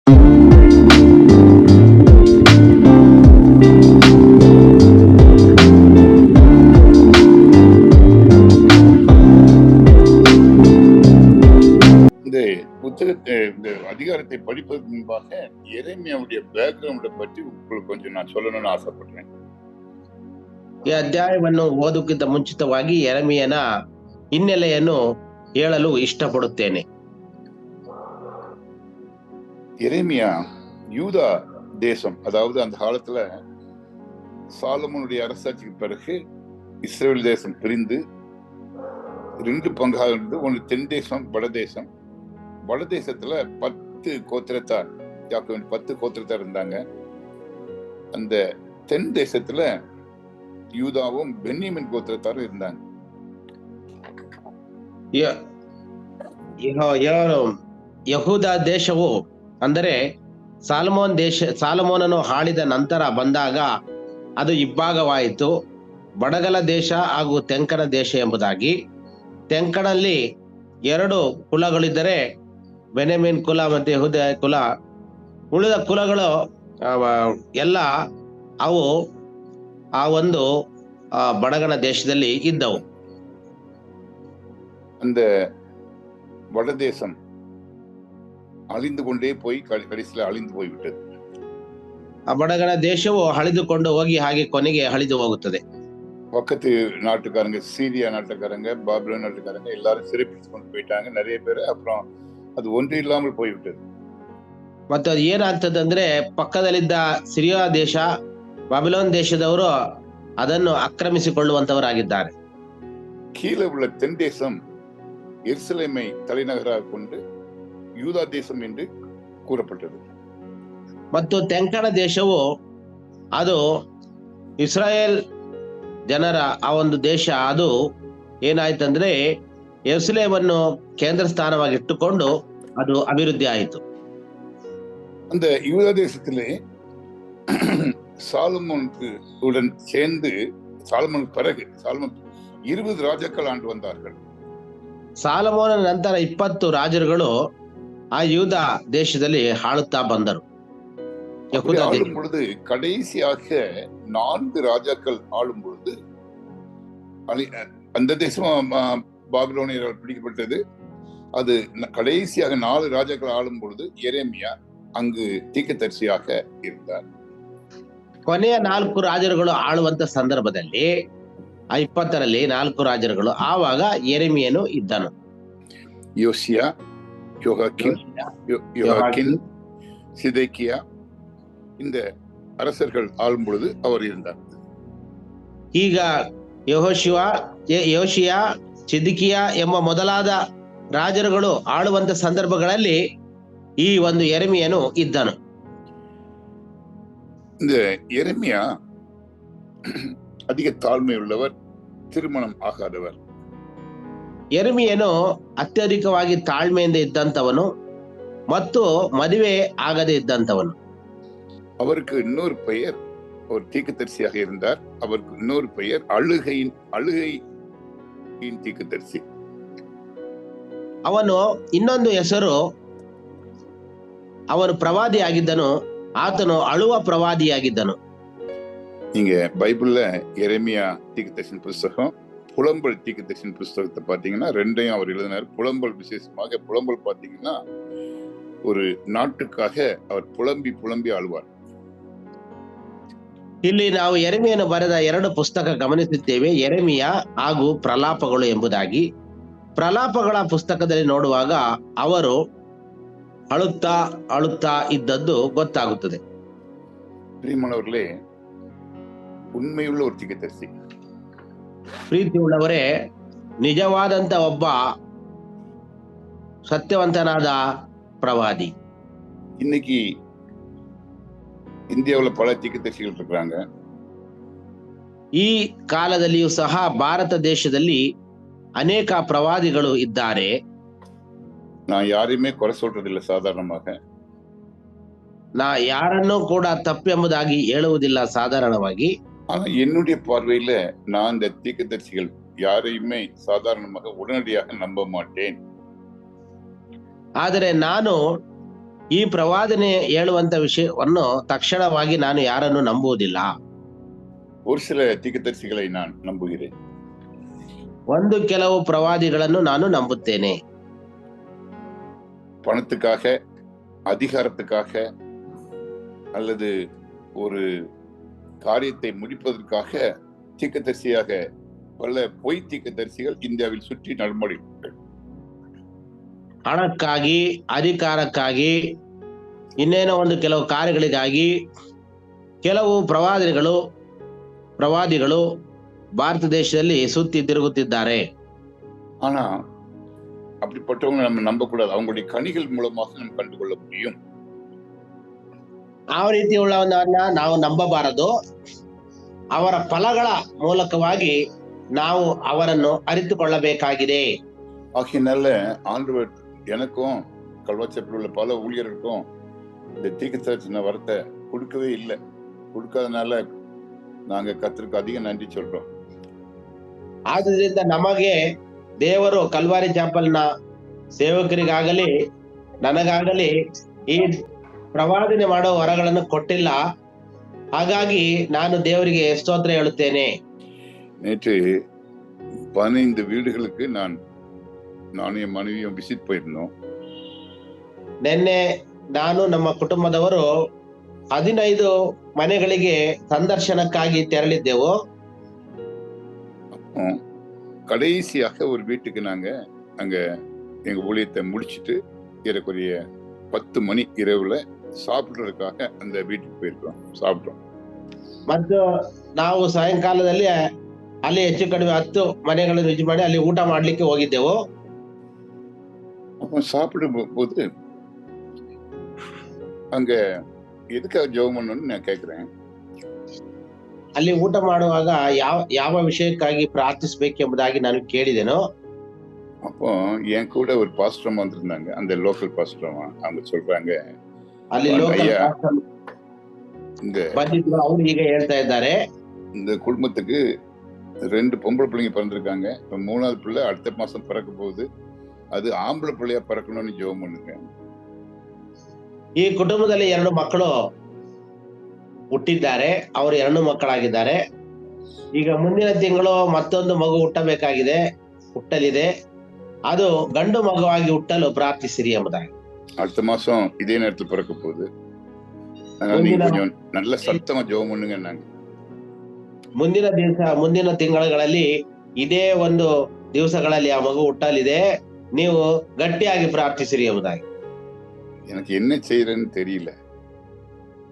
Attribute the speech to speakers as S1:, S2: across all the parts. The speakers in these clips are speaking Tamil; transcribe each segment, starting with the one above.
S1: இந்த புத்தகத்தை இந்த அதிகாரத்தை படிப்பதற்கு முன்பாக எரேமியாவுடைய பேக்ரவுண்டை பற்றி உங்களுக்கு கொஞ்சம் நான் சொல்லணும்னு ಆಸೆಪಡ್றேன்.
S2: ಈ ಅಧ್ಯಾಯವನ್ನು ಓದುಕ್ಕಿಂತ ಮುಂಚಿತವಾಗಿ ಯೆರೆಮೀಯನ ಹಿನ್ನೆಲೆಯನ್ನು ಹೇಳಲು ಇಷ್ಟಪಡುತ್ತೇನೆ.
S1: எரேமியா யூதா தேசம், அதாவது அந்த காலத்துல சாலமோனுடைய அரசாட்சிக்கு பிறகு இஸ்ரேல் தேசம் பிரிந்து 2 பங்காக இருந்தது. ஒன்று தென் தேசம், வடதேசம். வடதேசத்துல 10 கோத்திரத்தார், யாக்கோபின் 10 கோத்திரத்தார் இருந்தாங்க. அந்த தென் தேசத்துல யூதாவும் பென்யமின் கோத்திரத்தாரும் இருந்தாங்க.
S2: ಯಹೂದ ದೇಶವು ಅಂದರೆ ಸಾಲಮೋನನು ಆಳಿದ ನಂತರ ಬಂದಾಗ ಅದು ಇಬ್ಬಾಗವಾಯಿತು. ಬಡಗಲ ದೇಶ ಹಾಗೂ ತೆಂಕಣ ದೇಶ ಎಂಬುದಾಗಿ. ತೆಂಕಣಲ್ಲಿ 2 ಕುಲಗಳಿದ್ದರೆ, ಬೆನ್ಯಾಮೀನ್ ಕುಲ ಮತ್ತು ಯೆಹೂದ ಕುಲ. ಉಳಿದ ಕುಲಗಳು ಎಲ್ಲ ಅವು ಆ ಒಂದು ಬಡಗಣ ದೇಶದಲ್ಲಿ ಇದ್ದವು.
S1: அந்த வடதேசம் அழிந்து கொண்டே போய் கடைசியில் அழிந்து போய்விட்டது.
S2: ಆ ಬಡಗಣ ದೇಶವು ಅಳಿದುಕೊಂಡು ಹೋಗಿ ಹಾಗೆ ಕೊನೆಗೆ ಅಳಿದು ಹೋಗುತ್ತದೆ.
S1: பக்கத்து நாட்டுக்காரங்க, சீரியா நாட்டுக்காரங்க, பாபிலோன் நாட்டுக்காரங்க எல்லாரும் சிறைப்பிடித்து கொண்டு போயிட்டாங்க நிறைய பேர். அப்புறம் அது ஒன்று இல்லாமல் போய்விட்டது.
S2: ಮತ್ತು ಅದು ಏನಾಗ್ತದೆ ಅಂದ್ರೆ, ಪಕ್ಕದಲ್ಲಿದ್ದ ಸಿರಿಯಾ ದೇಶ, ಬಾಬಿಲೋನ್ ದೇಶದವರು ಅದನ್ನು ಆಕ್ರಮಿಸಿಕೊಳ್ಳುವಂತವರಾಗಿದ್ದಾರೆ.
S1: கீழே உள்ள தென் தேசம் எருசலேமை தலைநகராக கொண்டு யூதா தேசம் என்று கூறப்பட்டது.
S2: ಮತ್ತು ತೆಂಕಣ ದೇಶವು ಅದು ಇಸ್ರಾಯೇಲ್ ಜನರ ಆ ಒಂದು ದೇಶ. ಅದು ಏನಾಯ್ತಂದ್ರೆ, ಯೆರೂಸಲೇಮನ್ನು ಕೇಂದ್ರ ಸ್ಥಾನವಾಗಿ ಇಟ್ಟುಕೊಂಡು ಅದು ಅಭಿವೃದ್ಧಿ ಆಯಿತು.
S1: அந்த யூதா தேசத்திலே சாலமோனுக்கு உடன் சேர்ந்து சாலமோனுக்கு பிறகு 20 ராஜாக்கள் ஆண்டு வந்தார்கள்.
S2: ಸಾಲಮೋನ ನಂತರ 20 ರಾಜರುಗಳು ಆ ಯೂದ ದೇಶದಲ್ಲಿ ಆಳುತ್ತಾ ಬಂದರು.
S1: ஆளும் பொழுது கடைசியாக 4 ராஜாக்கள் ஆளும் பொழுது அந்த தேசம் பாபிலோனியரால் பிடிக்கப்பட்டது. அது கடைசியாக 4 ராஜாக்கள் ஆளும் பொழுது எரேமியா அங்கு தீர்க்கதரிசியாக இருந்தார்.
S2: ಕೊನೆಯ 4 ರಾಜರುಗಳು ಆಳುವಂತ ಸಂದರ್ಭದಲ್ಲಿ ಆ 20ರಲ್ಲಿ 4 ರಾಜರುಗಳು, ಆವಾಗ ಯೆರೆಮೀಯನು ಇದ್ದನು.
S1: யோசியா, யோவாக்கின், சிதேக்கியா, இந்த அரசர்கள் ஆளும் பொழுது அவர் இருந்தார்.
S2: ಈಗ ಯೋಷಿಯ, ಚಿದ್ಕಿಯ ಎಂಬ ಮೊದಲಾದ ರಾಜರುಗಳು ಆಳುವಂತ ಸಂದರ್ಭಗಳಲ್ಲಿ ಈ ಒಂದು ಯೆರೆಮೀಯನು ಇದ್ದನು.
S1: இந்த எரேமியா அதிக தாழ்மை உள்ளவர், திருமணம் ஆகாதவர்.
S2: ಯೆರೆಮೀಯನು ಅತ್ಯಧಿಕವಾಗಿ ತಾಳ್ಮೆಯಿಂದ ಇದ್ದಂಥವನು ಮತ್ತು ಮದುವೆ ಆಗದೆ ಇದ್ದಂಥವನು.
S1: அவருக்கு இன்னொரு பெயர், ஒரு தீர்க்கதரிசியாக இருந்தார். அவருக்கு இன்னொரு பெயர் அழுகையின் தீர்க்கதரிசி.
S2: ಅವನು ಇನ್ನೊಂದು ಹೆಸರು, ಅವನು ಪ್ರವಾದಿಯಾಗಿದ್ದನು. ಆತನು ಅಳುವ ಪ್ರವಾದಿಯಾಗಿದ್ದನು.
S1: நீங்க பைபிள்ல எரேமியா தீர்க்கதரிசன புஸ்தகம், புலம்பல் தீர்க்கதரிசன புஸ்தகத்தை பாத்தீங்கன்னா 2ஐயும் அவர் எழுதினார். புலம்பல், விசேஷமாக புலம்பல் பாத்தீங்கன்னா ஒரு நாட்டுக்காக அவர் புலம்பி அழுவார்.
S2: ಇಲ್ಲಿ ನಾವು ಯೆರೆಮೀಯನು ಬರೆದ 2 ಪುಸ್ತಕ ಗಮನಿಸುತ್ತೇವೆ, ಯೆರೆಮೀಯ ಹಾಗೂ ಪ್ರಲಾಪಗಳು ಎಂಬುದಾಗಿ. ಪ್ರಲಾಪಗಳ ಪುಸ್ತಕದಲ್ಲಿ ನೋಡುವಾಗ ಅವರು ಅಳುತ್ತಾ ಇದ್ದದ್ದು ಗೊತ್ತಾಗುತ್ತದೆ.
S1: பிரியமானவர்களே, உண்மையுள்ள ஒரு தீர்க்கதரிசி.
S2: ಪ್ರೀತಿ ಉಳ್ಳವರೇ, ನಿಜವಾದಂತ ಒಬ್ಬ ಸತ್ಯವಂತನಾದ ಪ್ರವಾದಿ.
S1: இன்னைக்கு இந்தியாவில் பல தீர்க்கதரிசிகள் இருக்கிறாங்க.
S2: ಈ ಕಾಲದಲ್ಲಿಯೂ ಸಹ ಭಾರತ ದೇಶದಲ್ಲಿ ಅನೇಕ ಪ್ರವಾದಿಗಳು ಇದ್ದಾರೆ.
S1: நான் யாரையுமே குறை சொல்றதில்லை சாதாரணமாக.
S2: ನಾ ಯಾರನ್ನೂ ಕೂಡ ತಪ್ಪೆಂಬುದಾಗಿ ಹೇಳುವುದಿಲ್ಲ ಸಾಧಾರಣವಾಗಿ.
S1: ஆனா என்னுடைய பார்வையில நான் இந்த தீர்க்கதரிசிகள் யாரையுமே சாதாரணமாக உடனடியாக நம்ப மாட்டேன்.
S2: ಆದರೆ ನಾನು ಈ ಪ್ರವಾದನೆ ಹೇಳುವಂತ ವಿಷಯವನ್ನು ತಕ್ಷಣವಾಗಿ ನಾನು ಯಾರನ್ನು ನಂಬುವುದಿಲ್ಲ.
S1: ஒரு சில தீர்க்கதரிசிகளை நான் நம்புகிறேன்.
S2: ಕೆಲವು ಪ್ರವಾದಿಗಳನ್ನು ನಾನು ನಂಬುತ್ತೇನೆ.
S1: பணத்துக்காக, அதிகாரத்துக்காக அல்லது ஒரு காரியத்தை முடிப்பதற்காக தீர்க்கதரிசியாக பல பொய் தீர்க்கதரிசிகள் இந்தியாவில் சுற்றி நடமாடுகிறார்கள்.
S2: ಹಣಕ್ಕಾಗಿ, ಅಧಿಕಾರಕ್ಕಾಗಿ, ಇನ್ನೇನೋ ಒಂದು ಕೆಲವು ಕಾರ್ಯಗಳಿಗಾಗಿ ಕೆಲವು ಪ್ರವಾದಿಗಳು ಭಾರತ ದೇಶದಲ್ಲಿ ಸುತ್ತಿ ತಿರುಗುತ್ತಿದ್ದಾರೆ.
S1: ஆனா அப்படிப்பட்டவங்க நம்ம நம்பக்கூடாது. அவங்களுடைய கனிகள் மூலமாக நம்ம கண்டுகொள்ள முடியும்.
S2: ಆ ರೀತಿಯುಳ್ಳವನ್ನ ನಾವು ನಂಬಬಾರದು. ಅವರ ಫಲಗಳ ಮೂಲಕವಾಗಿ ನಾವು ಅವರನ್ನು ಅರಿತುಕೊಳ್ಳಬೇಕಾಗಿದೆ.
S1: ஆகையினால ஆண்டவர் எனக்கும் கல்வாச்சேரியில் உள்ள பல ஊழியர்களுக்கும் இந்த தீர்க்கதரிசன வரத்தை கொடுக்கவே இல்லை. கொடுக்காதனால நாங்க கர்த்தருக்கு அதிக நன்றி சொல்றோம்.
S2: ಆದ್ರಿಂದ ನಮಗೆ ದೇವರು ಕಲ್ವಾರಿ ಚಾಪಲ್ನ ಸೇವಕರಿಗಾಗಲಿ ನನಗಾಗಲಿ ಈ ಪ್ರವಾದನೆ ಮಾಡೋ ವರಗಳನ್ನು ಕೊಟ್ಟಿಲ್ಲ. ಹಾಗಾಗಿ ನಾನು ದೇವರಿಗೆ ಸ್ತೋತ್ರ ಹೇಳುತ್ತೇನೆ.
S1: நேற்று 15 வீடுகளுக்கு நானும் என் மனைவியும் விசிட் போயிருந்தோம்.
S2: ನಿನ್ನೆ ನಾನು ನಮ್ಮ ಕುಟುಂಬದವರು 15 ಮನೆಗಳಿಗೆ ಸಂದರ್ಶನಕ್ಕಾಗಿ ತೆರಳಿದ್ದೆವು.
S1: கடைசியாக ஒரு வீட்டுக்கு நாங்க அங்க எங்க ஊழியத்தை முடிச்சுட்டு ஏறக்குறைய 10 மணி இரவுல சாப்பிடுறதுக்காக அந்த வீட்டுக்கு போயிருக்கோம். சாப்பிட்டோம்.
S2: ಮತ್ತು ನಾವು ಸಾಯಂಕಾಲದಲ್ಲಿ ಅಲ್ಲಿ ಹೆಚ್ಚು ಕಡಿಮೆ 10 ಮನೆಗಳನ್ನು ರುಚಿ ಮಾಡಿ ಅಲ್ಲಿ ಊಟ ಮಾಡ್ಲಿಕ್ಕೆ ಹೋಗಿದ್ದೆವು.
S1: அப்போ சாப்பிடும் போது அங்க எதுக்காக ஜெபம் பண்ணணும்னு நான் கேட்கிறேன்.
S2: ಅಲ್ಲಿ ಊಟ ಮಾಡುವಾಗ ಯಾವ ವಿಷಯಕ್ಕಾಗಿ ಪ್ರಾರ್ಥಿಸಬೇಕೆಂಬುದಾಗಿ ನಾನು ಕೇಳಿದೆನು.
S1: அப்போ என் கூட ஒரு பாஸ்டர் வந்திருந்தாங்க. அந்த லோக்கல் பாஸ்டர் அவங்க சொல்றாங்க,
S2: ಅಲ್ಲಿ ಲೋಕಲ್ ಪಾಸ್ಟರ್
S1: இந்த
S2: ಬಂದಿದ್ರು. ಅವರು ಈಗ ಹೇಳ್ತಾ ಇದ್ದಾರೆ,
S1: இந்த குடும்பத்துக்கு 2 பொம்பளை பிள்ளைங்க பிறந்திருக்காங்க. இப்ப 3வது பிள்ளை அடுத்த மாசம் பிறக்க போகுது. அது ஆம்பளை பிள்ளையா பிறக்கணும்னு ஜெபம் பண்ணுங்க.
S2: ಈ ಕುಟುಂಬದಲ್ಲಿ 2 ಮಕ್ಕಳು ಹುಟ್ಟಿದ್ದಾರೆ. ಅವರು 2 ಮಕ್ಕಳಾಗಿದ್ದಾರೆ. ಈಗ ಮುಂದಿನ ತಿಂಗಳು ಮತ್ತೊಂದು ಮಗು ಹುಟ್ಟಲಿದೆ. ಅದು ಗಂಡು ಮಗುವಾಗಿ ಹುಟ್ಟಲು ಪ್ರಾರ್ಥಿಸಿರಿ ಎಂಬುದಾಗಿ.
S1: அடுத்த மாசம் இதே நேரத்தில் பிறக்க போகுது. அதனால நீங்க கொஞ்சம் நல்ல சத்தமா ஜெபம் பண்ணுங்க.
S2: ಮುಂದಿನ ತಿಂಗಳುಗಳಲ್ಲಿ ಇದೇ ಒಂದು ದಿವಸಗಳಲ್ಲಿ ಆ ಮಗು ಹುಟ್ಟಲಿದೆ. ನೀವು ಗಟ್ಟಿಯಾಗಿ ಪ್ರಾರ್ಥಿಸಿರಿ ಎಂಬುದಾಗಿ.
S1: எனக்கு என்ன செய்யறேன்னு தெரியல.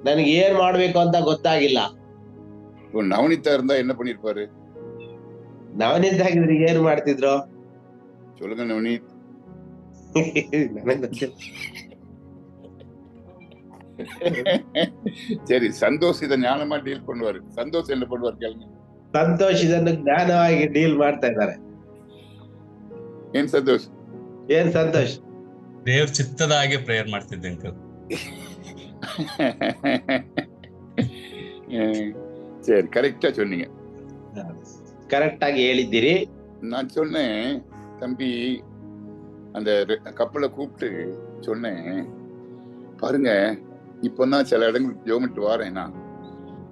S2: ನನಗೆ ಏನ್ ಮಾಡ್ಬೇಕು ಅಂತ ಗೊತ್ತಾಗಿಲ್ಲ.
S1: நவனிதா இருந்தா என்ன பண்ணிருப்பாரு?
S2: ನವನೀತ್ ಆಗಿದ್ರೆ ಏನ್ ಮಾಡ್ತಿದ್ರು?
S1: சொல்லுங்க நவனீத். சரி, சந்தோஷ் இதை ஞானமா டீல் பண்ணுவாரு. சந்தோஷ் என்ன பண்ணுவார் கேளுங்க.
S2: ಸಂತೋಷ್ ಇದನ್ನು ಜ್ಞಾನವಾಗಿ ಡೀಲ್ ಮಾಡ್ತಾ ಇದ್ದಾರೆ.
S1: ಏನ್ ಸಂತೋಷ್?
S3: ದೇವ್ರ ಚಿತ್ತದ ಹಾಗೆ ಪ್ರೇಯರ್ ಮಾಡ್ತಿದ್ದೆ ಅಂಕಲ್.
S1: சரி, கரெக்டா சொன்னீங்க.
S2: கரெக்ட் ஆகி ಹೇಳಿದ್ದೀರಿ.
S1: நான் சொன்னேன், தம்பி அந்த கப்பலை கூப்பிட்டு சொன்னேன், பாருங்க இப்பதான் சில இடங்களுக்கு ஜெபமிட்டு வாரேன்னா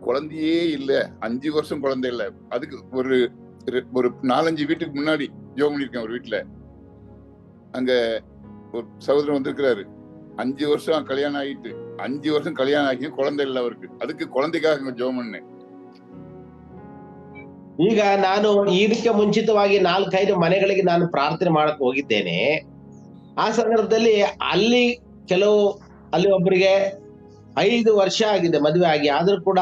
S1: குழந்தையே இல்ல, 5 வருஷம் குழந்தை இல்ல. அதுக்கு ஒரு 4-5 வீட்டுக்கு முன்னாடி ஜெபம் பண்ணிருக்கேன். ஒரு வீட்டுல அங்க ஒரு சகோதரன் வந்திருக்கிறாரு. 5 வருஷம் கல்யாணம் ஆகிட்டு 5 வருஷம் கல்யாணம் ஆகி குழந்தை இல்லை அவருக்கு. அதுக்கு குழந்தைக்காக ஜெபம் பண்ணேன்.
S2: ಈಗ ನಾನು ಇದಕ್ಕೆ ಮುಂಚಿತವಾಗಿ 4-5 ಮನೆಗಳಿಗೆ ನಾನು ಪ್ರಾರ್ಥನೆ ಮಾಡಕ್ ಹೋಗಿದ್ದೇನೆ. ಆ ಸಂದರ್ಭದಲ್ಲಿ ಅಲ್ಲಿ ಒಬ್ಬರಿಗೆ 5 ವರ್ಷ ಆಗಿದೆ ಮದುವೆ ಆಗಿ, ಆದ್ರೂ ಕೂಡ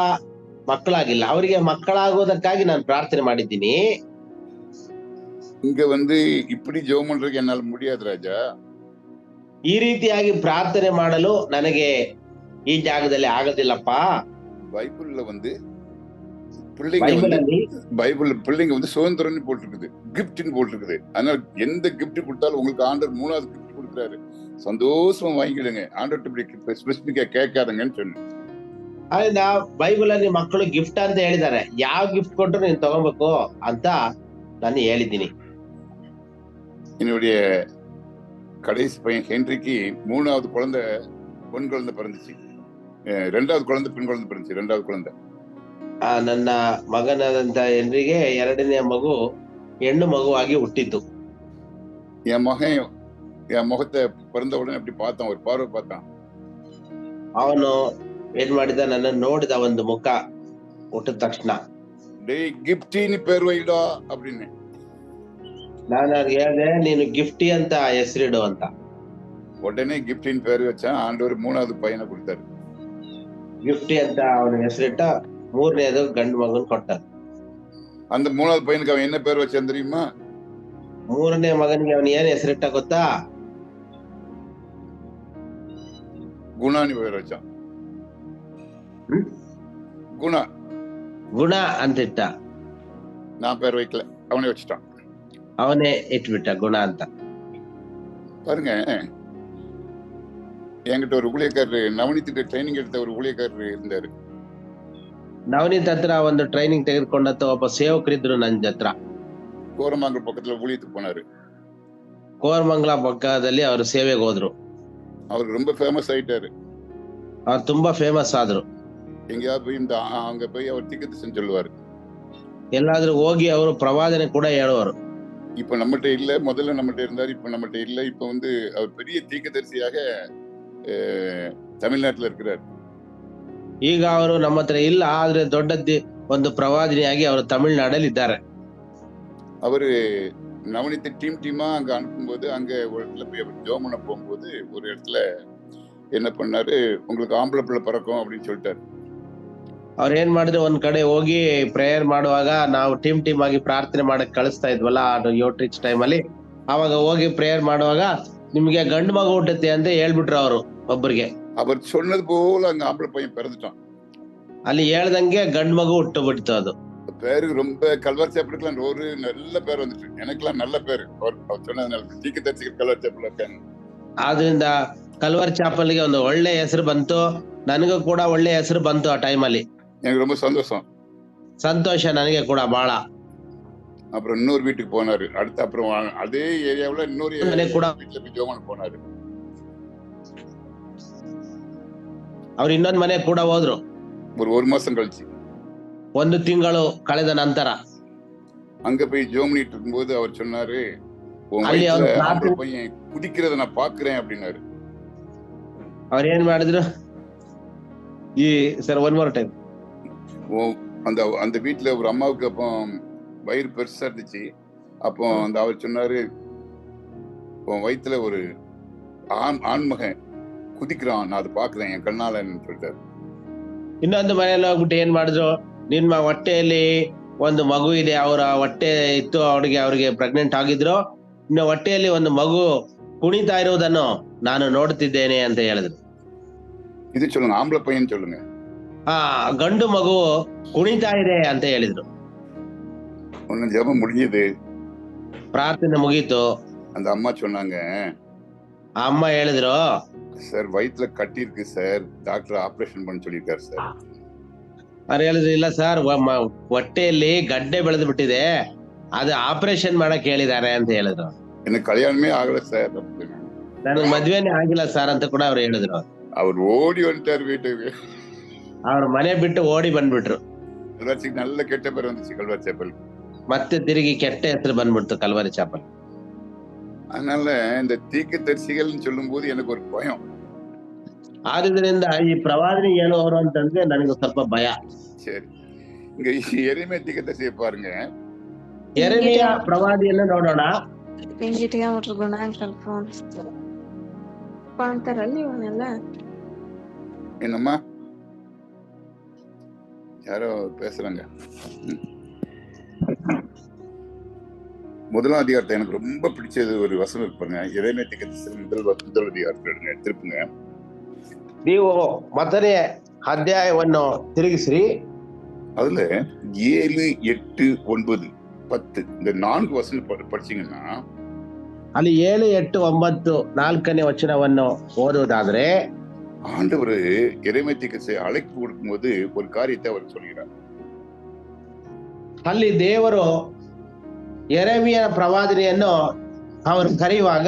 S2: ಮಕ್ಕಳಾಗಿಲ್ಲ. ಅವರಿಗೆ ಮಕ್ಕಳಾಗೋದಕ್ಕಾಗಿ ನಾನು ಪ್ರಾರ್ಥನೆ ಮಾಡಿದ್ದೀನಿ.
S1: இங்க இப்படி ஜெபம் பண்றதுக்கு என்னால முடியாது ராஜா.
S2: ಈ ರೀತಿಯಾಗಿ ಪ್ರಾರ್ಥನೆ ಮಾಡಲು ನನಗೆ ಈ ಜಾಗದಲ್ಲಿ ಆಗೋದಿಲ್ಲಪ್ಪ.
S1: பைபிள்ல பிள்ளைங்க சுதந்திரம்னு போட்டிருக்குது, கிஃப்ட்னு போட்டிருக்குது. அதனால எந்த கிஃப்ட் கொடுத்தாலும் உங்களுக்கு ஆண்டவர் 3வது கிஃப்ட் கொடுக்குறாரு. சந்தோஷமா வாங்கிடுங்க. ஆண்டவர்கிட்ட ஸ்பெசிபிக்கா கேட்காதங்கன்னு சொன்னேன்.
S2: ಆದ್ರಿಂದ ಬೈಬಲ್ ಅಲ್ಲಿ ಮಕ್ಕಳು ಗಿಫ್ಟ್ ಅಂತ ಹೇಳಿದ್ದಾರೆ. ಯಾವ ಗಿಫ್ಟ್ ಕೊಟ್ಟರು ನೀನ್ ತಗೋಬೇಕು ಅಂತ ನಾನು ಹೇಳಿದ್ದೀನಿ.
S1: என்னுடைய கடைசி பையன் ஹென்ரிக்கு 3வது குழந்தை பெண் குழந்தை பிறந்துச்சு. 2வது குழந்தை பெண் குழந்தை பிறந்துச்சு. 2வது குழந்தை.
S2: ನನ್ನ ಮಗನಾದಂತ ಹೆನ್ರಿಗೆ 2ನೇ ಮಗು ಹೆಣ್ಣು ಮಗುವಾಗಿ ಹುಟ್ಟಿತು.
S1: என் மகன் என் முகத்தை பிறந்த உடனே அப்படி பார்த்தான், ஒரு பார்வை பார்த்தான்.
S2: ಅವನು ಏನ್ ಮಾಡಿದ, ನನ್ನ ನೋಡಿದ ಒಂದು ಮುಖ ಹುಟ್ಟಿದ ತಕ್ಷಣ.
S1: டேய் கிஃப்டின்னு பேர் வைடா அப்படின்னு.
S2: ನಾನು ಅವ್ರಿಗೆ ಹೇಳಿದೆ, ನೀನು ಗಿಫ್ಟಿ ಅಂತ ಹೆಸರಿಡು ಅಂತ.
S1: உடனே கிஃப்டின்னு பேர் வச்சான். ஆண்டவர் 3வது பையனை கொடுத்தாரு.
S2: ಗಿಫ್ಟಿ ಅಂತ ಅವನ ಹೆಸರಿಟ್ಟ. 3ನೇದು ಗಂಡು ಮಗನ್ ಕೊಟ್ಟ.
S1: அந்த 3வது பையனுக்கு அவன் என்ன பேர் வச்சான் தெரியுமா?
S2: 3ನೇ ಮಗನಿಗೆ ಅವನು ಏನ್ ಹೆಸರಿಟ್ಟ ಗೊತ್ತಾ?
S1: குணான்னு பேர் வச்சான். குணா.
S2: ಗುಣ ಅಂತ ಇಟ್ಟ.
S1: நான் பேர் வைக்கல, அவனே வச்சுட்டான்.
S2: ಅವನೇ ಇಟ್ಬಿಟ್ಟ ಗುಣ ಅಂತ.
S1: பாருங்க, என்கிட்ட ஒரு ஊழியக்காரரு, நவனித்திட்ட ட்ரைனிங் எடுத்த ஒரு ஊழியக்காரரு இருந்தாரு.
S2: ನವನೀತ್ ಹತ್ರ ಒಂದು ಟ್ರೈನಿಂಗ್ ತೆಗೆದುಕೊಂಡಂತ ಒಬ್ಬ ಸೇವಕರಿದ್ರು ನನ್ನ ಹತ್ರ.
S1: கோரமாங்கல் பக்கத்துல ஊழியத்துக்கு போனாரு.
S2: ಕೋರಮಂಗಲ ಪಕ್ಕದಲ್ಲಿ ಅವರು ಸೇವೆಗೆ ಹೋದ್ರು.
S1: அவருக்கு ரொம்ப ஃபேமஸ் ஆயிட்டாரு.
S2: ಅವ್ರು ತುಂಬಾ ಫೇಮಸ್ ಆದ್ರು.
S1: எங்கேயாவது போய் அங்க போய் அவர் தீர்க்கதரிசனம் சொல்லுவாரு.
S2: ಎಲ್ಲಾದ್ರೂ ಹೋಗಿ ಅವರು ಪ್ರವಾದನೆ ಕೂಡ ಹೇಳುವರು.
S1: இப்ப நம்மகிட்ட இல்ல, முதல்ல நம்மகிட்ட இருந்தாரு, இப்ப நம்மகிட்ட இல்ல. இப்ப வந்து அவர் பெரிய தீர்க்கதரிசியாக தமிழ்நாட்டுல இருக்கிறார்.
S2: ಈಗ ಅವರು ನಮ್ಮ ಹತ್ರ ಇಲ್ಲ, ಆದ್ರೆ ದೊಡ್ಡ ಒಂದು ಪ್ರವಾದಿನಿಯಾಗಿ ಅವರು ತಮಿಳುನಾಡಲ್ಲಿ ಇದ್ದಾರೆ.
S1: அவரு நவனித்த டீமா அங்க அனுப்பும்போது, அங்க ஒரு இடத்துல போய் அவர் ஜெபம் பண்ண போகும்போது ஒரு இடத்துல என்ன பண்ணாரு, உங்களுக்கு ஆம்பளை பிள்ளை பிறக்கும் அப்படின்னு சொல்லிட்டாரு.
S2: ಅವ್ರ ಏನ್ ಮಾಡಿದ್ರು, ಒಂದ್ ಕಡೆ ಹೋಗಿ ಪ್ರೇಯರ್ ಮಾಡುವಾಗ ನಾವು ಟೀಮ್ ಆಗಿ ಪ್ರಾರ್ಥನೆ ಮಾಡಕ್ ಕಳಿಸ್ತಾ ಇದ್ವಲ್ಲ, ಅದು ಯೋಟ್ರಿಕ್ಸ್ ಟೈಮ್ ಅಲ್ಲಿ, ಅವಾಗ ಹೋಗಿ ಪ್ರೇಯರ್ ಮಾಡುವಾಗ ನಿಮ್ಗೆ ಗಂಡು ಮಗು ಹುಟ್ಟುತ್ತೆ ಅಂತ ಹೇಳ್ಬಿಟ್ರು ಅವರು ಒಬ್ಬರಿಗೆ.
S1: அவர் சொன்னது போல அங்க ஆம்பளை பையன் பிறந்துட்டான்.
S2: ಅಲ್ಲಿ ಹೇಳ್ದಂಗೆ ಗಂಡು ಮಗು ಹುಟ್ಟು ಬಿಡ್ತು. ಅದು
S1: பேரு ரொம்ப கல்வார் சேப்பலுக்குலாம் ஒரு நல்ல பேர் வந்துட்டு, எனக்குலாம் நல்ல பேரு அவர் சொன்னதுனால. தீர்க்கதரிசிகள் கல்வார் சேப்பல் இருக்காங்க.
S2: ಆದ್ರಿಂದ ಕಲ್ವರ್ ಚಾಪಲ್ಗೆ ಒಂದು ಒಳ್ಳೆ ಹೆಸರು ಬಂತು, ನನಗೂ ಕೂಡ ಒಳ್ಳೆ ಹೆಸರು ಬಂತು. ಆ ಟೈಮ್ ಅಲ್ಲಿ
S1: எனக்கு ரொம்ப சந்தோஷம்,
S2: ಸಂತೋಷ ನನಗೆ ಕೂಡ ಬಹಳ.
S1: அப்புறம் இன்னொரு வீட்டுக்கு போனாரு. அடுத்து அப்புறம் அதே ஏரியாவுல இன்னொரு
S2: கூட
S1: வீட்டுல போய் ஜெபம் போனாரு.
S2: ಅವ್ರು ಇನ್ನೊಂದ್ ಮನೆ ಕೂಡ ಹೋದ್ರು.
S1: ஒரு மாசம் கழிச்சு,
S2: 1 ತಿಂಗಳು ಕಳೆದ ನಂತರ
S1: அங்க போய் ஜெபம் பண்ணிட்டு இருக்கும்போது அவர் சொன்னாரு, உன்
S2: ಅಲ್ಲಿ
S1: வயித்துல
S2: ಅವ್ರು
S1: ஆம்பளை பையன் குதிக்கிறத நான் பாக்குறேன் அப்படின்னாரு.
S2: ಅವ್ರ ಏನ್ ಮಾಡಿದ್ರು, ಈ ಸರ್ 1 more time,
S1: அந்த அந்த வீட்டுல ஒரு அம்மாவுக்கு அப்போ வயிறு பெருசா இருந்துச்சு. அப்போ அந்த அவர் சொன்னாரு, உன் வயித்துல ஒரு ஆண்மகன் குதிக்கிறான், நான் அதை பாக்குறேன் என் கண்ணாலன்னு சொல்லிட்டாரு.
S2: ಇನ್ನೊಂದು ಮನೆಯಲ್ಲಿ ಹೋಗ್ಬಿಟ್ಟು ಏನ್ ಮಾಡಿದ್ರು, ನಿಮ್ಮ ಹೊಟ್ಟೆಯಲ್ಲಿ ಒಂದು ಮಗು ಇದೆ, ಅವರ ಹೊಟ್ಟೆ ಇತ್ತು, ಅವ್ರಿಗೆ ಪ್ರೆಗ್ನೆಂಟ್ ಆಗಿದ್ರು, ಇನ್ನು ಹೊಟ್ಟೆಯಲ್ಲಿ ಒಂದು ಮಗು ಕುಣಿತಾ ಇರುವುದನ್ನು ನಾನು ನೋಡ್ತಿದ್ದೇನೆ ಅಂತ ಹೇಳಿದ್ರು.
S1: இது சொல்லுங்க, ஆம்பளை பையன் சொல்லுங்க.
S2: ಗಂಡು ಮಗು ಕುಣಿತಾ ಇದೆ ಅಂತ ಹೇಳಿದ್ರು.
S1: ஒன்னு ஜெபம் முடிஞ்சது,
S2: ಪ್ರಾರ್ಥನೆ ಮುಗೀತು.
S1: அந்த அம்மா சொன்னாங்க,
S2: ಆ ಅಮ್ಮ ಹೇಳಿದ್ರು,
S1: சார் வயிற்றுல கட்டி இருக்கு சார், டாக்டர் ஆபரேஷன் பண்ண சொல்லியிருக்காரு சார்.
S2: ಅವ್ರು ಹೇಳಿದ್ರು, ಇಲ್ಲ ಸರ್, ಹೊಟ್ಟೆಯಲ್ಲಿ ಗಡ್ಡೆ ಬೆಳೆದು ಬಿಟ್ಟಿದೆ, ಅದು ಆಪರೇಷನ್ ಮಾಡಕ್ ಹೇಳಿದ್ದಾರೆ ಅಂತ ಹೇಳಿದ್ರು.
S1: எனக்கு கல்யாணமே ஆகல சார்.
S2: ನನಗೆ ಮದ್ವೆನೇ ಆಗಿಲ್ಲ ಸರ್ ಅಂತ ಕೂಡ ಅವ್ರು ಹೇಳಿದ್ರು.
S1: அவர் ஓடி வந்துட்டார் வீட்டுக்கு.
S2: ಅವ್ರ ಮನೆ ಬಿಟ್ಟು ಓಡಿ ಬಂದ್ಬಿಟ್ರು.
S1: கல்வாச்சிக்கு நல்ல கெட்ட பேர் வந்துச்சு கல்வார் சேப்பல்.
S2: ಮತ್ತೆ ತಿರುಗಿ ಕೆಟ್ಟ ಹೆಸರು ಬಂದ್ಬಿಡ್ತು ಕಲ್ವಾರಿ ಚಾಪಲ್.
S1: அதனால இந்த தீர்க்கதரிசிகள்னு சொல்லும் போது எனக்கு ஒரு பயம்.
S2: ಆದ್ರಿಂದ ಈ ಪ್ರವಾದನೆ ಹೇಳುವವರು ಅಂತಂದ್ರೆ ನನಗೆ ಸ್ವಲ್ಪ ಭಯ.
S1: சரி, இங்க எரேமியா தீர்க்கதரிசியை பாருங்க.
S2: ಯೆರೆಮೀಯ ಪ್ರವಾದಿಯನ್ನು ನೋಡೋಣ.
S4: ಹಿಂಗಿಟ್ಟಿಗೆ ಅವ್ರ ಗುಣ ಸ್ವಲ್ಪ ಅನಿಸ್ತಾರೆ ಅಂತಾರಲ್ಲ ಇವನ್ನೆಲ್ಲ.
S1: என்னம்மா யாரோ பேசுறாங்க. 1ஆம் அதிகாரத்தை எனக்கு ரொம்ப பிடிச்சது ஒரு வசனம் இருப்பாங்க. எரேமியா தீர்க்கதரிசி முதல் அதிகாரத்தை திருப்புங்க.
S2: ನೀವು ಮೊದಲನೇ ಅಧ್ಯಾಯವನ್ನು ತಿರುಗಿಸ್ರಿ.
S1: அதுல 7, 8, 9, 10 இந்த 4 வசனம் படிச்சீங்கன்னா,
S2: ಅಲ್ಲಿ 7, 8, 9 4ನೇ ವಚನವನ್ನು ಓದುವುದಾದ್ರೆ,
S1: ஆண்டவர் எரேமியா தீர்க்கதரிசியை அழைப்பு கொடுக்கும்போது ஒரு காரியத்தை அவர் சொல்கிறார்.
S2: ಅಲ್ಲಿ ದೇವರು ಯೆರೆಮೀಯನ ಪ್ರವಾದನೆಯನ್ನು ಅವರು ಕರೆಯುವಾಗ,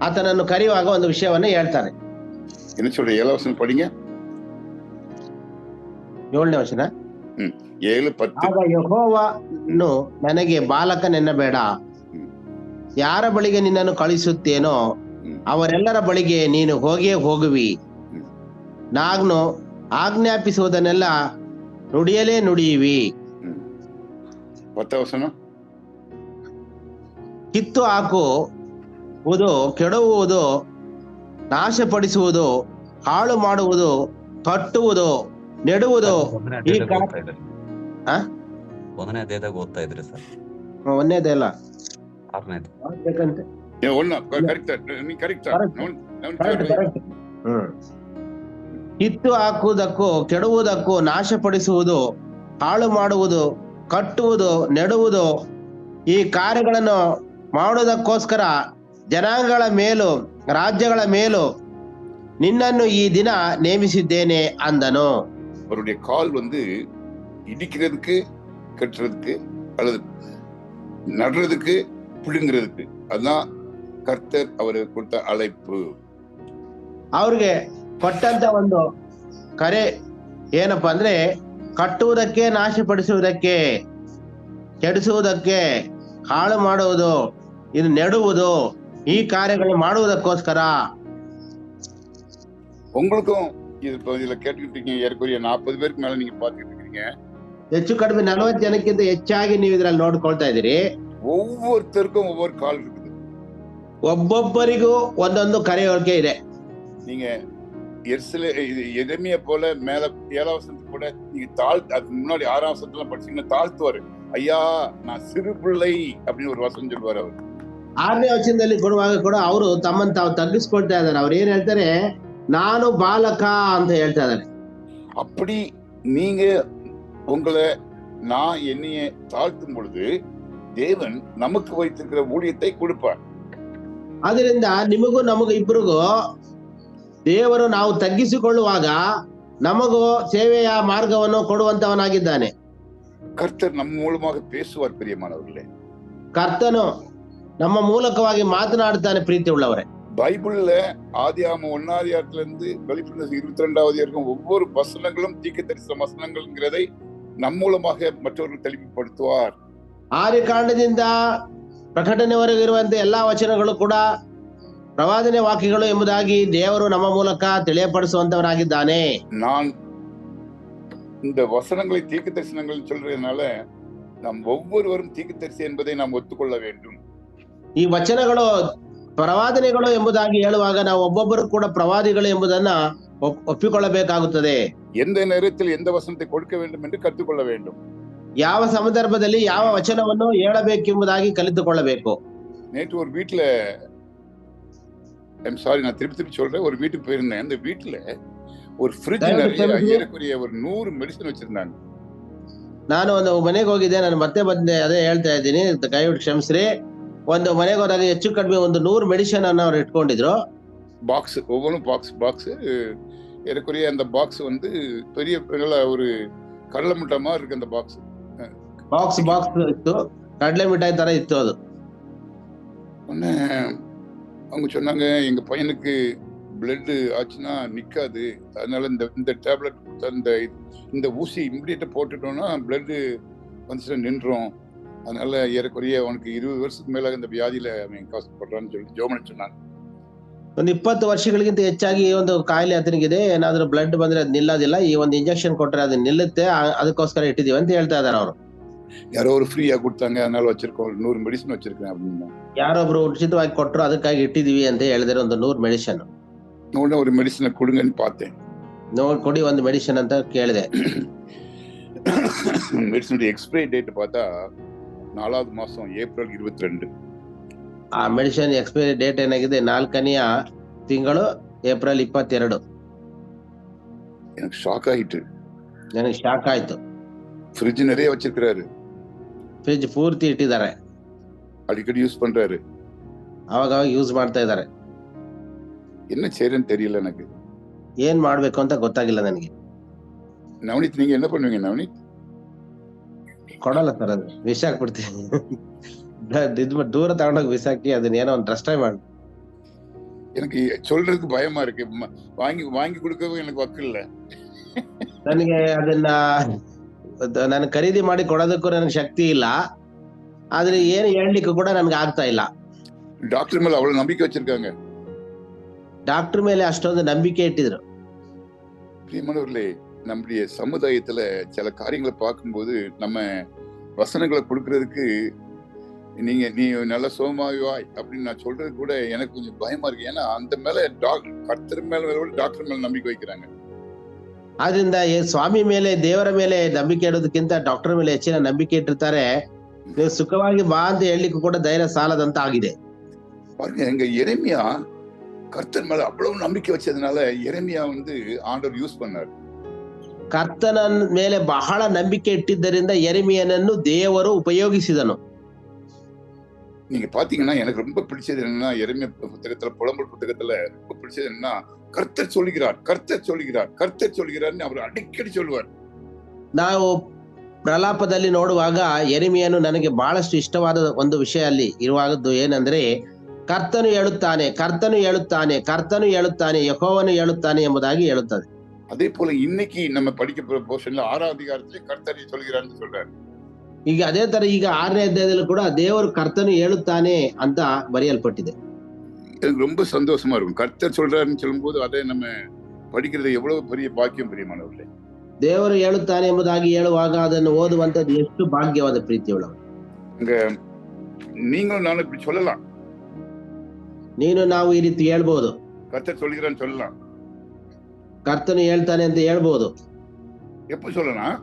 S2: ಆತನನ್ನು ಕರೆಯುವಾಗ ಒಂದು ವಿಷಯವನ್ನು ಹೇಳ್ತಾರೆ.
S1: என்ன சொல்ற? 7ஆம் வசனம் படிங்க.
S2: 7ನೇ ವಚನ.
S1: 7:10.
S2: ಆಗ ಯೆಹೋವನು ನನಗೆ ಬಾಲಕನೆನ್ನಬೇಡ, ಯಾರ ಬಳಿಗೆ ನಿನ್ನನ್ನು ಕಳಿಸುತ್ತೇನೋ ಅವರೆಲ್ಲರ ಬಳಿಗೆ ನೀನು ಹೋಗೇ ಹೋಗುವಿ. ನಾನು ಆಜ್ಞಾಪಿಸುವುದನ್ನೆಲ್ಲ ನುಡಿಯಲೇ ನುಡಿಯುವಿ.
S1: 10ಆம் வசனம்.
S2: ಕಿತ್ತು ಹಾಕುವುದು, ಕೆಡವುವುದು, ನಾಶಪಡಿಸುವುದು, ಹಾಳು ಮಾಡುವುದು, ಕಟ್ಟುವುದು, ನೆಡುವುದು ಈ
S5: ಒಂದನೇ ಅಧ್ಯಾಯದಾಗ ಓದ್ತಾ ಇದ್ರಿ ಸರ್?
S2: ಒಂದೇದೇ ಅಲ್ಲ,
S5: 6ನೇದು.
S2: ಕಿತ್ತು ಹಾಕುವುದಕ್ಕೂ, ಕೆಡುವುದಕ್ಕೂ, ನಾಶಪಡಿಸುವುದು, ಹಾಳು ಮಾಡುವುದು, ಕಟ್ಟುವುದು, ನೆಡುವುದು ಈ ಕಾರ್ಯಗಳನ್ನು ಮಾಡುವುದಕ್ಕೋಸ್ಕರ ಜನಾಂಗಗಳ ಮೇಲೂ ರಾಜ್ಯಗಳ ಮೇಲೂ ನಿನ್ನನ್ನು ಈ ದಿನ ನೇಮಿಸಿದ್ದೇನೆ ಅಂದನು.
S1: அவருடைய கால் இடிக்கிறதுக்கு, கட்டுறதுக்கு, அல்லது நடுறதுக்கு, பிடுங்கிறதுக்கு. அதுதான் கர்த்தர் அவருக்கு கொடுத்த அழைப்பு.
S2: ಅವ್ರಿಗೆ ಕೊಟ್ಟಂತ ಒಂದು ಕರೆ ಏನಪ್ಪಾ ಅಂದ್ರೆ, ಕಟ್ಟುವುದಕ್ಕೆ, ನಾಶಪಡಿಸುವುದಕ್ಕೆ, ಕೆಡಿಸುವುದಕ್ಕೆ, ಹಾಳು ಮಾಡುವುದು, ಇದು ನೆಡುವುದು ಈ ಕಾರ್ಯಗಳನ್ನು ಮಾಡುವುದಕ್ಕೋಸ್ಕರ.
S1: உங்களுக்கும் இதுல கேட்டுக்கிட்டு ஏற்கனவே 40 பேருக்கு மேல நீங்க பாத்துக்கிட்டு இருக்கீங்க.
S2: ಹೆಚ್ಚು ಕಡಿಮೆ 40 ಜನಕ್ಕಿಂತ ಹೆಚ್ಚಾಗಿ ನೀವು ಇದ್ರಲ್ಲಿ ನೋಡ್ಕೊಳ್ತಾ ಇದ್ದೀರಿ.
S1: ஒவ்வொருத்தருக்கும் ஒவ்வொரு கால் இருக்குது.
S2: ಒಬ್ಬೊಬ್ಬರಿಗೂ ಒಂದೊಂದು ಕರೆಯೋಕೆ ಇದೆ.
S1: நீங்க எரேமியா போல மேல 7ஆம் வசனத்துக்கு கூட நீங்க அதுக்கு முன்னாடி 6ஆம் வசனத்துல படிச்சீங்கன்னா தாழ்த்துவாரு. ஐயா நான் சிறு பிள்ளை அப்படின்னு ஒரு வசனம் சொல்லுவாரு அவர்.
S2: 6ನೇ ವಚನದಲ್ಲಿ ಕೊಡುವಾಗ ಕೂಡ ಅವರು ತಮ್ಮನ್ನು ತಾವು ತಗ್ಗಿಸ್ಕೊಳ್ತಾ ಇದ್ದಾರೆ. ಅವ್ರು ಏನ್ ಹೇಳ್ತಾರೆ, ನಾನು ಬಾಲಕ ಅಂತ ಹೇಳ್ತಾ ಇದ್ದಾರೆ.
S1: அப்படி நீங்க உங்களை நான் என்னைய தாழ்த்தும் பொழுது தேவன் நமக்கு வைத்திருக்கிற ஊழியத்தை கொடுப்பார்.
S2: ಅದರಿಂದ ನಿಮಗೂ ನಮಗೂ ಇಬ್ಬರಿಗೂ ದೇವರು ನಾವು ತಗ್ಗಿಸಿಕೊಳ್ಳುವಾಗ ನಮಗೂ ಸೇವೆಯ ಮಾರ್ಗವನ್ನು ಕೊಡುವಂತವನಾಗಿದ್ದಾನೆ.
S1: கர்த்தர் நம்ம மூலமாக பேசுவார். பிரியமானவர்களே,
S2: ಕರ್ತನು ನಮ್ಮ ಮೂಲಕವಾಗಿ ಮಾತನಾಡುತ್ತಾನೆ. ಪ್ರೀತಿ ಉಳ್ಳವರೇ,
S1: பைபிள்ல ஆதியாகமம் 1ஆம் அதிகாரத்துல இருந்து வெளிப்படுத்தின 22ஆம் அதிகாரம் ஒவ்வொரு வசனங்களும் தீர்க்கதரிசன வசனங்கள்ங்கிறதை நம் மூலமாக மற்றவர்கள் தெளிவுபடுத்துவார்.
S2: ಆದಿಕಾಂಡದಿಂದ ಪ್ರಕಟಣೆವರೆಗೂ ಇರುವಂತ ಎಲ್ಲಾ ವಚನಗಳು ಕೂಡ ಪ್ರವಾದನೆ ವಾಕ್ಯಗಳು ಎಂಬುದಾಗಿ ದೇವರು ನಮ್ಮ ಮೂಲಕ ತಿಳಿಯಪಡಿಸುವಂತವನಾಗಿದ್ದಾನೆ.
S1: நான் இந்த வசனங்களை தீர்க்க தரிசனங்கள் சொல்றதுனால நாம் ஒவ்வொருவரும் தீர்க்கதரிசி என்பதை நாம் ஒத்துக்கொள்ள வேண்டும்.
S2: ಈ ವಚನಗಳು ಪ್ರವಾದನೆಗಳು ಎಂಬುದಾಗಿ ಹೇಳುವಾಗ ನಾವು ಒಬ್ಬೊಬ್ಬರು ಕೂಡ ಪ್ರವಾದಿಗಳು ಎಂಬುದನ್ನ ಒಪ್ಪಿಕೊಳ್ಳಬೇಕಾಗುತ್ತದೆ.
S1: எந்த நேரத்தில் எந்த வசனத்தை கொடுக்க வேண்டும் என்று கற்றுக்கொள்ள வேண்டும்.
S2: ಯಾವ ಸಂದರ್ಭದಲ್ಲಿ ಯಾವ ವಚನವನ್ನು ಹೇಳಬೇಕೆಂಬುದಾಗಿ ಕಲಿತುಕೊಳ್ಳಬೇಕು.
S1: நேற்று ஒரு வீட்டுல, நான் திருப்பி சொல்றேன், ஒரு வீட்டுக்கு போயிருந்தேன். அந்த வீட்டுல ஒரு ஃப்ரிட்ஜ் நிறைய ஏறக்குறைய ஒரு 100 ಮೆಡಿಸಿನ್ வச்சிருந்தாங்க.
S2: ನಾನು ಒಂದು ಮನೆಗೆ ಹೋಗಿದ್ದೆ, ನಾನು ಮತ್ತೆ ಬಂದೆ, ಅದೇ ಹೇಳ್ತಾ ಇದ್ದೀನಿ, ದಯವಿಟ್ಟು ಕ್ಷಮಿಸ್ರಿ. ಒಂದು ಮನೆಗೆ ಹೋದಾಗ ಹೆಚ್ಚು ಕಡಿಮೆ ಒಂದು 100 ಮೆಡಿಸಿನ್ ಅನ್ನು ಅವ್ರು ಇಟ್ಕೊಂಡಿದ್ರು.
S1: பாக்ஸ், ஒவ்வொன்றும் பாக்ஸ் ஏறக்குறைய அந்த பாக்ஸ் பெரிய ஒரு கடலை மிட்டாய் மாதிரி இருக்கு. அந்த பாக்ஸ்
S2: ಇತ್ತು, ಕಡಲೆ ಮಿಠಾಯಿ ತರ ಇತ್ತು ಅದು.
S1: அவங்க சொன்னாங்க, எங்க பையனுக்கு பிளட் ஆச்சுன்னா நிக்காது, அதனால இந்த டேப்லெட் இந்த ஊசி இம்மிடியேட்டா போட்டுட்டோம்னா பிளட் வந்துச்சுன்னா நின்றோம், அதனால ஏறக்குறைய அவனுக்கு 20 வருஷத்துக்கு மேல இந்த வியாதியில அவன் கஷ்டப்படுறான்னு சொல்லி ஜோமன் சொன்னாங்க.
S2: ಒಂದು 20 ವರ್ಷಗಳಿಗಿಂತ ಹೆಚ್ಚಾಗಿ ಈ ಒಂದು ಕಾಯಿಲೆ ಆತನಿಗಿದೆ, ಏನಾದ್ರೂ ಬ್ಲಡ್ ಬಂದ್ರೆ ಅದು ನಿಲ್ಲೋದಿಲ್ಲ, ಈ ಒಂದು ಇಂಜೆಕ್ಷನ್ ಕೊಟ್ರೆ ಅದು ನಿಲ್ಲುತ್ತೆ, ಅದಕ್ಕೋಸ್ಕರ ಇಟ್ಟಿದೀವಿ ಅಂತ ಹೇಳ್ತಾ ಇದಾರೆ ಅವರು.
S1: ಯಾರೋ ஒரு ஃப்ரீயா கொடுத்தாங்க, அதனால வச்சிருக்கோம், 100 ಮೆಡಿಸಿನ್ வச்சிருக்கேன் அப்படின்னு
S2: ಯಾರೊಬ್ರು ಉಚಿತವಾಗಿ ಕೊಟ್ಟರು, ಅದಕ್ಕಾಗಿ ಇಟ್ಟಿದೀವಿ ಅಂತ ಹೇಳಿದ್ರೆ ಒಂದು 100 ಮೆಡಿಸಿನ್.
S1: ஒரு மெடிசனை கொடுங்கன்னு பார்த்தேன்.
S2: ಕೊಡಿ ಒಂದು ಮೆಡಿಸಿನ್ ಅಂತ ಕೇಳಿದೆ.
S1: மெடிசன் எக்ஸ்பைரி டேட் பார்த்தா 4வது மாசம் ಏಪ್ರಿಲ್ 22.
S2: ಆ ಮೆಡಿಸಿನ್ ಎಕ್ಸ್ಪೈರಿ ಡೇಟ್ ಏನಾಗಿದೆ, 4ನೇ ತಿಂಗಳು ಏಪ್ರಿಲ್ 22.
S1: எனக்கு ஷாக் ஆயிட்டு.
S2: ನನಗೆ ಶಾಕ್ ಆಯ್ತು.
S1: ಫ್ರಿಡ್ಜ್ நிறைய வச்சிருக்காரு,
S2: ಫ್ರಿಡ್ಜ್ ಪೂರ್ತಿ ಇಟ್ಟಿದ್ದಾರೆ,
S1: அடிக்கடி யூஸ் பண்றாரு,
S2: ಅವಾಗ ಯೂಸ್ ಮಾಡ್ತಾ ಇದ್ದಾರೆ.
S1: என்ன செய்யறேன்னு தெரியல எனக்கு.
S2: ಏನ್ ಮಾಡ್ಬೇಕು ಅಂತ ಗೊತ್ತಾಗಿಲ್ಲ ನನಗೆ.
S1: ನವನೀತ್, நீங்க என்ன பண்ணுவீங்க நவனீத்?
S2: ಕೊಡಲ್ಲ ಸರ್, ಅದು ವಿಷ ಹಾಕ್ಬಿಡ್ತೀನಿ. ದೂರ ತಗೊಂಡೋಗಿ ವಿಷ ಹಾಕಿ ಅದನ್ನ ಏನೋ ಒಂದು ಡ್ರಸ್ ಟ್ರೈ ಮಾಡಿ.
S1: எனக்கு சொல்றதுக்கு பயமா இருக்கு. வாங்கி வாங்கி கொடுக்கவும் எனக்கு வக்கு இல்ல.
S2: ನನಗೆ ಅದನ್ನ ನಾನು ಖರೀದಿ ಮಾಡಿ ಕೊಡೋದಕ್ಕೂ ನನಗೆ ಶಕ್ತಿ ಇಲ್ಲ. ಆದ್ರೆ ಏನು ಹೇಳಲಿಕ್ಕೂ ಕೂಡ ನನ್ಗೆ ಆಗ್ತಾ ಇಲ್ಲ.
S1: டாக்டர் மேல அவ்வளவு நம்பிக்கை வச்சிருக்காங்க.
S2: ಡಾಕ್ಟರ್ ಮೇಲೆ ಅಷ್ಟೊಂದು ನಂಬಿಕೆ ಇಟ್ಟಿದ್ರು.
S1: பிரியமானவர்களே, நம்முடைய சமுதாயத்துல சில காரியங்களை பார்க்கும்போது நம்ம வசனங்களை கொடுக்கறதுக்கு நீ நல்ல சோமாவாய் அப்படின்னு நான் சொல்றது கூட எனக்கு கொஞ்சம் பயமா இருக்கு. ஏன்னா அந்த மேல கர்த்தர் மேல டாக்டர் மேல நம்பிக்கை வைக்கிறாங்க.
S2: ಆದ್ರಿಂದ ಸ್ವಾಮಿ ಮೇಲೆ ದೇವರ ಮೇಲೆ ನಂಬಿಕೆ ಇಡೋದಕ್ಕಿಂತ ಡಾಕ್ಟರ್ ಮೇಲೆ ಹೆಚ್ಚಿನ ನಂಬಿಕೆ ಇಟ್ಟಿರ್ತಾರೆ. ನೀವು ಸುಖವಾಗಿ ಬಾ ಅಂತ ಹೇಳಲಿಕ್ಕೂ ಕೂಡ ಧೈರ್ಯ ಸಾಲದಂತ ಆಗಿದೆ.
S1: பாருங்க, எங்க எரேமியா கர்த்தர் மேல அவ்வளவு நம்பிக்கை வச்சதுனால எரேமியா ஆண்டவர் யூஸ் பண்ணார்.
S2: ಕರ್ತನ ಮೇಲೆ ಬಹಳ ನಂಬಿಕೆ ಇಟ್ಟಿದ್ದರಿಂದ ಯೆರೆಮೀಯನನ್ನು ದೇವರು ಉಪಯೋಗಿಸಿದನು.
S1: நீங்க பாத்தீங்கன்னா எனக்கு ரொம்ப பிடிச்சது என்னன்னா, எரேமியா புத்தகத்துல, புலம்பல் புத்தகத்துல ரொம்ப பிடிச்சது என்னன்னா, கர்த்தர் சொல்லுகிறார், கர்த்தர் சொல்லுகிறார், கர்த்தர் சொல்லுகிறார்னு அவர் அடிக்கடி சொல்லுவார்.
S2: ನಾವು ಪ್ರಲಾಪದಲ್ಲಿ ನೋಡುವಾಗ ಯೆರೆಮೀಯನು ನನಗೆ ಬಹಳಷ್ಟು ಇಷ್ಟವಾದ ಒಂದು ವಿಷಯ ಅಲ್ಲಿ ಇರುವಾಗದ್ದು ಏನಂದ್ರೆ, ಕರ್ತನು ಹೇಳುತ್ತಾನೆ, ಕರ್ತನು ಹೇಳುತ್ತಾನೆ, ಕರ್ತನು ಹೇಳುತ್ತಾನೆ, ಯೆಹೋವನು ಹೇಳುತ್ತಾನೆ ಎಂಬುದಾಗಿ ಹೇಳುತ್ತದೆ.
S1: அதே போல இன்னைக்கு நம்ம படிக்க போற போர்ஷன்ல 6ஆம் அதிகாரத்திலே கர்த்தர் சொல்கிறார்னு சொல்றாரு.
S2: ಈಗ ಅದೇ ತರ ಈಗ 6ನೇ ಅಧ್ಯಾಯದಲ್ಲೂ ಕೂಡ ದೇವರು ಕರ್ತನು ಹೇಳುತ್ತಾನೆ ಅಂತ ಬರೆಯಲ್ಪಟ್ಟಿದೆ.
S1: எனக்கு ரொம்ப சந்தோஷமா இருக்கும். கர்த்தர் சொல்றாருன்னு சொல்லும்போது அதை நம்ம படிக்கிறது எவ்வளவு பெரிய பாக்கியம் பிரியமானவர்களே.
S2: ದೇವರು ಹೇಳುತ್ತಾನೆ ಎಂಬುದಾಗಿ ಹೇಳುವಾಗ ಅದನ್ನು ಓದುವಂತದ್ದು ಎಷ್ಟು ಭಾಗ್ಯವಾದ ಪ್ರೀತಿಯುಳ್ಳವರು.
S1: அங்க நீங்களும் நானும் இப்படி சொல்லலாம்.
S2: ನೀನು ನಾವು ಈ ರೀತಿ ಹೇಳ್ಬೋದು.
S1: கர்த்தர் சொல்கிறான்னு சொல்லலாம்.
S2: ಕರ್ತನು ಹೇಳ್ತಾನೆ ಅಂತ ಹೇಳ್ಬೋದು.
S1: எப்ப சொல்லலாம்?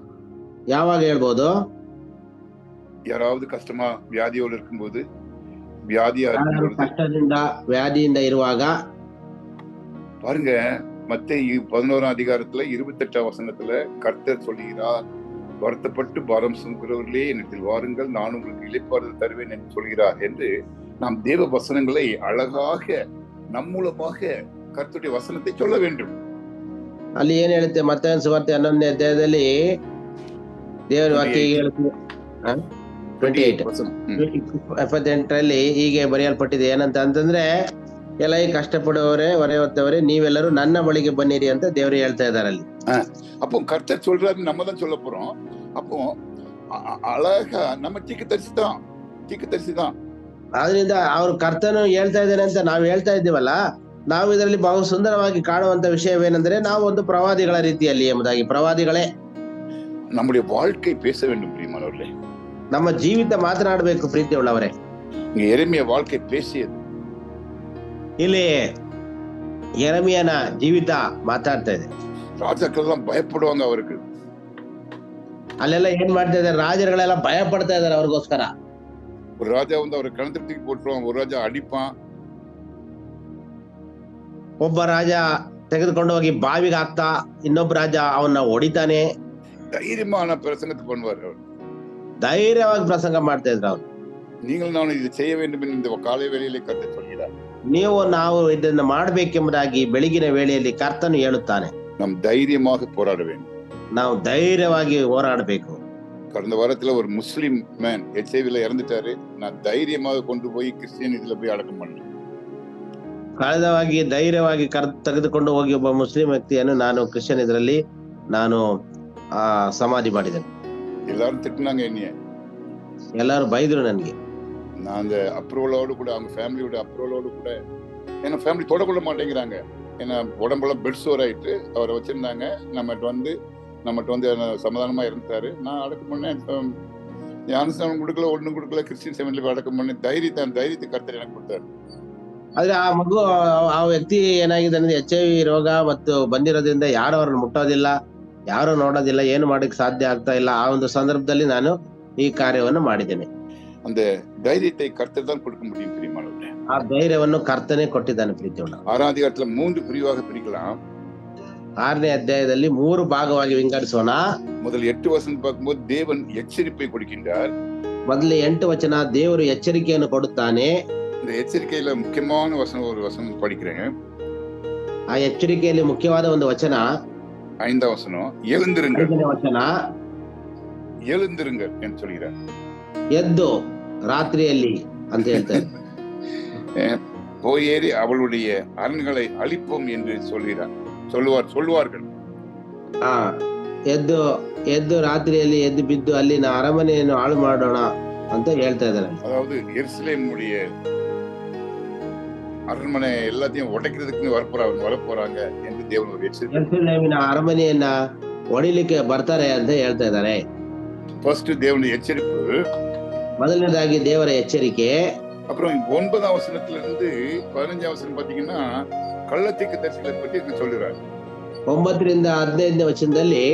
S2: ಯಾವಾಗ ಹೇಳ್ಬೋದು?
S1: யாராவது கஷ்டமா வியாதியோடு இருக்கும்போது, வியாதியா இருக்கும்போது,
S2: ಕಷ್ಟದಿಂದ ವ್ಯಾಧಿಯಿಂದ ಇರುವಾಗ.
S1: பாருங்க, மத்தேயு 11ஆம் அதிகாரத்துல 28ஆம் வசனத்துல கர்த்தர் சொல்கிறார், வருத்தப்பட்டு பாரம் சுமக்கிறவர்களே என்னிடத்தில் வாருங்கள், நான் உங்களுக்கு இளைப்பாறுதல் தருவேன் என்று சொல்கிறார் என்று நாம் தேவ வசனங்களை அழகாக நம் மூலமாக கர்த்தருடைய வசனத்தை சொல்ல வேண்டும்.
S2: ಅಲ್ಲಿ ಏನ್ ಹೇಳುತ್ತೆ? ಮತ್ತಾಯನ ಸುವಾರ್ತೆ 11ನೇ ಅಧ್ಯಾಯದಲ್ಲಿ ದೇವರ ವಾಕ್ಯ ಹೇಳುತ್ತೆ 28ರಲ್ಲಿ ಹೀಗೆ ಬರೆಯಲ್ಪಟ್ಟಿದೆ. ಏನಂತ ಅಂತಂದ್ರೆ, ಎಲ್ಲ ಈ ಕಷ್ಟಪಡುವವರೇ ಹೊರೆ ಹೊತ್ತವರೇ ನೀವೆಲ್ಲರೂ ನನ್ನ ಬಳಿಗೆ ಬನ್ನಿರಿ ಅಂತ ದೇವರು ಹೇಳ್ತಾ ಇದ್ದಾರೆ ಅಲ್ಲಿ.
S1: அப்போ கர்த்தர் சொல்றாரு, நம்ம தான் சொல்ல போறோம். அப்போ அழகா நம்ம தீக்கு தரிசிதான். ಆದ್ರಿಂದ ಅವ್ರು ಕರ್ತನು ಹೇಳ್ತಾ ಇದ್ದೇನೆ ಅಂತ ನಾವು ಹೇಳ್ತಾ ಇದ್ದೀವಲ್ಲ, ನಾವು ಇದರಲ್ಲಿ ಬಹು ಸುಂದರವಾಗಿ ಕಾಣುವಂತ ವಿಷಯವೇನೆಂದ್ರೆ, ನಾವು ಒಂದು ಪ್ರವಾದಿಗಳ ರೀತಿಯಲ್ಲಿ ಎಂಬುದಾಗಿ. ಪ್ರವಾದಿಗಳೇ நம்முடைய வாழ்க்கை பேச வேண்டும் பிரியமானவர்களே.
S2: ನಮ್ಮ ಜೀವಿತ ಮಾತನಾಡಬೇಕು ಪ್ರೀತಿ ಉಳ್ಳವರೇ.
S1: எரேமியா வாழ்க்கை பேசியது.
S2: ಇಲ್ಲಿ ಯೆರೆಮೀಯನ ಜೀವಿತ ಮಾತಾಡ್ತಾ ಇದೆ.
S1: ராஜாக்கள் எல்லாம் பயப்படுவாங்க அவருக்கு.
S2: ಅಲ್ಲೆಲ್ಲ ಏನ್ ಮಾಡ್ತಾ ಇದ್ದಾರೆ? ರಾಜರುಗಳೆಲ್ಲ ಭಯ ಪಡ್ತಾ ಇದ್ದಾರೆ ಅವ್ರಿಗೋಸ್ಕರ.
S1: ஒரு ராஜா அவரை கிணத்துல தூக்கி போட்டுருவான், ஒரு ராஜா அடிப்பான்,
S2: ಒಬ್ಬ ರಾಜ ತೆಗೆದುಕೊಂಡು ಹೋಗಿ ಬಾವಿಗೆ ಹಾಕ್ತಾ, ಇನ್ನೊಬ್ಬ ರಾಜ ಅವನ್ನ ಹೊಡಿತಾನೆ.
S1: தைரியமான பிரசங்கத்தை பண்ணுவார் அவர்.
S2: ಧೈರ್ಯವಾಗಿ ಪ್ರಸಂಗ ಮಾಡ್ತಾ ಇದ್ರು ಅವ್ರು.
S1: நீங்கள் நான் இது செய்ய வேண்டும் என்று இந்த காலை வேளையிலே கர்த்தர் சொல்கிறார்.
S2: ನೀವು ನಾವು ಇದನ್ನ ಮಾಡಬೇಕೆಂಬುದಾಗಿ ಬೆಳಗಿನ ವೇಳೆಯಲ್ಲಿ ಕರ್ತನು ಹೇಳುತ್ತಾನೆ.
S1: நாம் தைரியமாக போராட வேண்டும்.
S2: ನಾವು ಧೈರ್ಯವಾಗಿ ಹೋರಾಡಬೇಕು.
S1: கடந்த வாரத்துல ஒரு முஸ்லிம் மேன் HIVல இறந்துட்டாரு. நான் தைரியமாக கொண்டு போய் கிறிஸ்டியன் இதுல போய் அடக்கம் பண்ணேன்.
S2: ಕಳೆದವಾಗಿ ಧೈರ್ಯವಾಗಿ ತೆಗೆದುಕೊಂಡು ಹೋಗಿ ಒಬ್ಬ ಮುಸ್ಲಿಂ ವ್ಯಕ್ತಿಯನ್ನು ನಾನು ಕ್ರಿಶ್ಚಿಯನ್ ಇದರಲ್ಲಿ ನಾನು ಸಮಾಧಿ ಮಾಡಿದ್ದೇನೆ.
S1: எல்லாரும் திட்டினாங்க என்னைய.
S2: ಎಲ್ಲರೂ ಬೈದ್ರು ನನಗೆ.
S1: நான் அந்த அப்ரூவலோடு கூட, அவங்க ஃபேமிலியோட அப்ரூவலோடு கூட, ஏன்னா ஃபேமிலி தொடக்கொள்ள மாட்டேங்கிறாங்க. ஏன்னா உடம்பெல்லாம் பெட் சோர் ஆயிட்டு அவரை வச்சிருந்தாங்க. நம்மகிட்ட வந்து சமாதானமா இருந்துட்டாரு. நான் அடக்கம் பண்ணேன். ஞானஸ்நானம் கொடுக்கல, ஒண்ணும் கொடுக்கல, கிறிஸ்டியன் செமினரில அடக்கம் பண்ணேன். தைரியத்தை கர்த்தர் எனக்கு கொடுத்தாரு.
S2: ಆದ್ರೆ ಆ ಮಗು, ಆ ವ್ಯಕ್ತಿ ಏನಾಗಿದೆ ಅಂದ್ರೆ HIV ರೋಗ ಮತ್ತು ಬಂದಿರೋದ್ರಿಂದ ಯಾರು ಅವ್ರನ್ನ ಮುಟ್ಟೋದಿಲ್ಲ, ಯಾರು ನೋಡೋದಿಲ್ಲ, ಏನು ಮಾಡಕ್ಕೆ ಸಾಧ್ಯ ಆಗ್ತಾ ಇಲ್ಲ. ಆ ಒಂದು ಸಂದರ್ಭದಲ್ಲಿ ನಾನು ಈ ಕಾರ್ಯವನ್ನು ಮಾಡಿದ್ದೇನೆ.
S1: அந்த தைரியத்தை கர்த்தர் தான் கொடுக்க முடியும் பிரியமானவர்களே.
S2: ಆ ಧೈರ್ಯವನ್ನು ಕರ್ತನೇ ಕೊಟ್ಟಿದ್ದಾನೆ ಪ್ರೀತಿಯುಳ್ಳ.
S1: 6ஆம் அதிகாரத்துல 3 பிரிவாக பிரிக்கலாம்.
S2: 6ನೇ ಅಧ್ಯಾಯದಲ್ಲಿ 3 ಭಾಗವಾಗಿ ವಿಂಗಡಿಸೋಣ.
S1: முதல் 8 வசனம் பார்க்கும்போது தேவன் எச்சரிப்பை கொடுக்கின்றார்.
S2: ಮೊದಲು 8 ವಚನ ದೇವರು ಎಚ್ಚರಿಕೆಯನ್ನು ಕೊಡುತ್ತಾನೆ.
S1: இந்த எச்சரிக்கையில முக்கியமான ஒரு வசனம் படிக்கிறேன்.
S2: ಆ ಎಚ್ಚರಿಕೆಯಲ್ಲಿ ಮುಖ್ಯವಾದ ಒಂದು ವಚನ
S1: 5ஆம் வசனம், எழுந்திருங்கள்.
S2: 5ನೇ ವಚನ,
S1: எழுந்திருங்கள் என்று சொல்கிறார்.
S2: ಎದ್ದು ರಾತ್ರಿಯಲ್ಲಿ ಅಂತ ಹೇಳ್ತಾರೆ.
S1: போயேறி அவளுடைய அரண்களை அழிப்போம் என்று சொல்லுவார்கள்.
S2: ಎದ್ದು ರಾತ್ರಿಯಲ್ಲಿ ಎದ್ದು ಬಿದ್ದು ಅಲ್ಲಿನ ಅರಮನೆಯನ್ನು ಹಾಳು ಮಾಡೋಣ ಅಂತ ಹೇಳ್ತಾ ಇದ್ದಾರೆ.
S1: அதாவது எருசலேமுடைய அரண்மனை எல்லாத்தையும் உடைக்கிறதுக்கு வரப்போறாங்க என்று தேவன் ஒரு எச்சரிக்கை.
S2: ಯೆರೂಸಲೇಮಿನ ಅರಮನೆಯನ್ನ ಒಡಿಲಿಕ್ಕೆ ಬರ್ತಾರೆ ಅಂತ ಹೇಳ್ತಾ ಇದ್ದಾರೆ.
S1: ஃபர்ஸ்ட் தேவனுடைய எச்சரிப்பு,
S2: ಮೊದಲನೇದಾಗಿ ದೇವರ ಎಚ್ಚರಿಕೆ.
S1: அப்புறம் 9ஆம் வசனத்துல இருந்து 15ஆம் வசனம் பாத்தீங்கன்னா கள்ள தீர்க்கதரிசிகளை பற்றி சொல்லுறாரு.
S2: 9ರಿಂದ 15ನೇ ವಚನದಲ್ಲಿ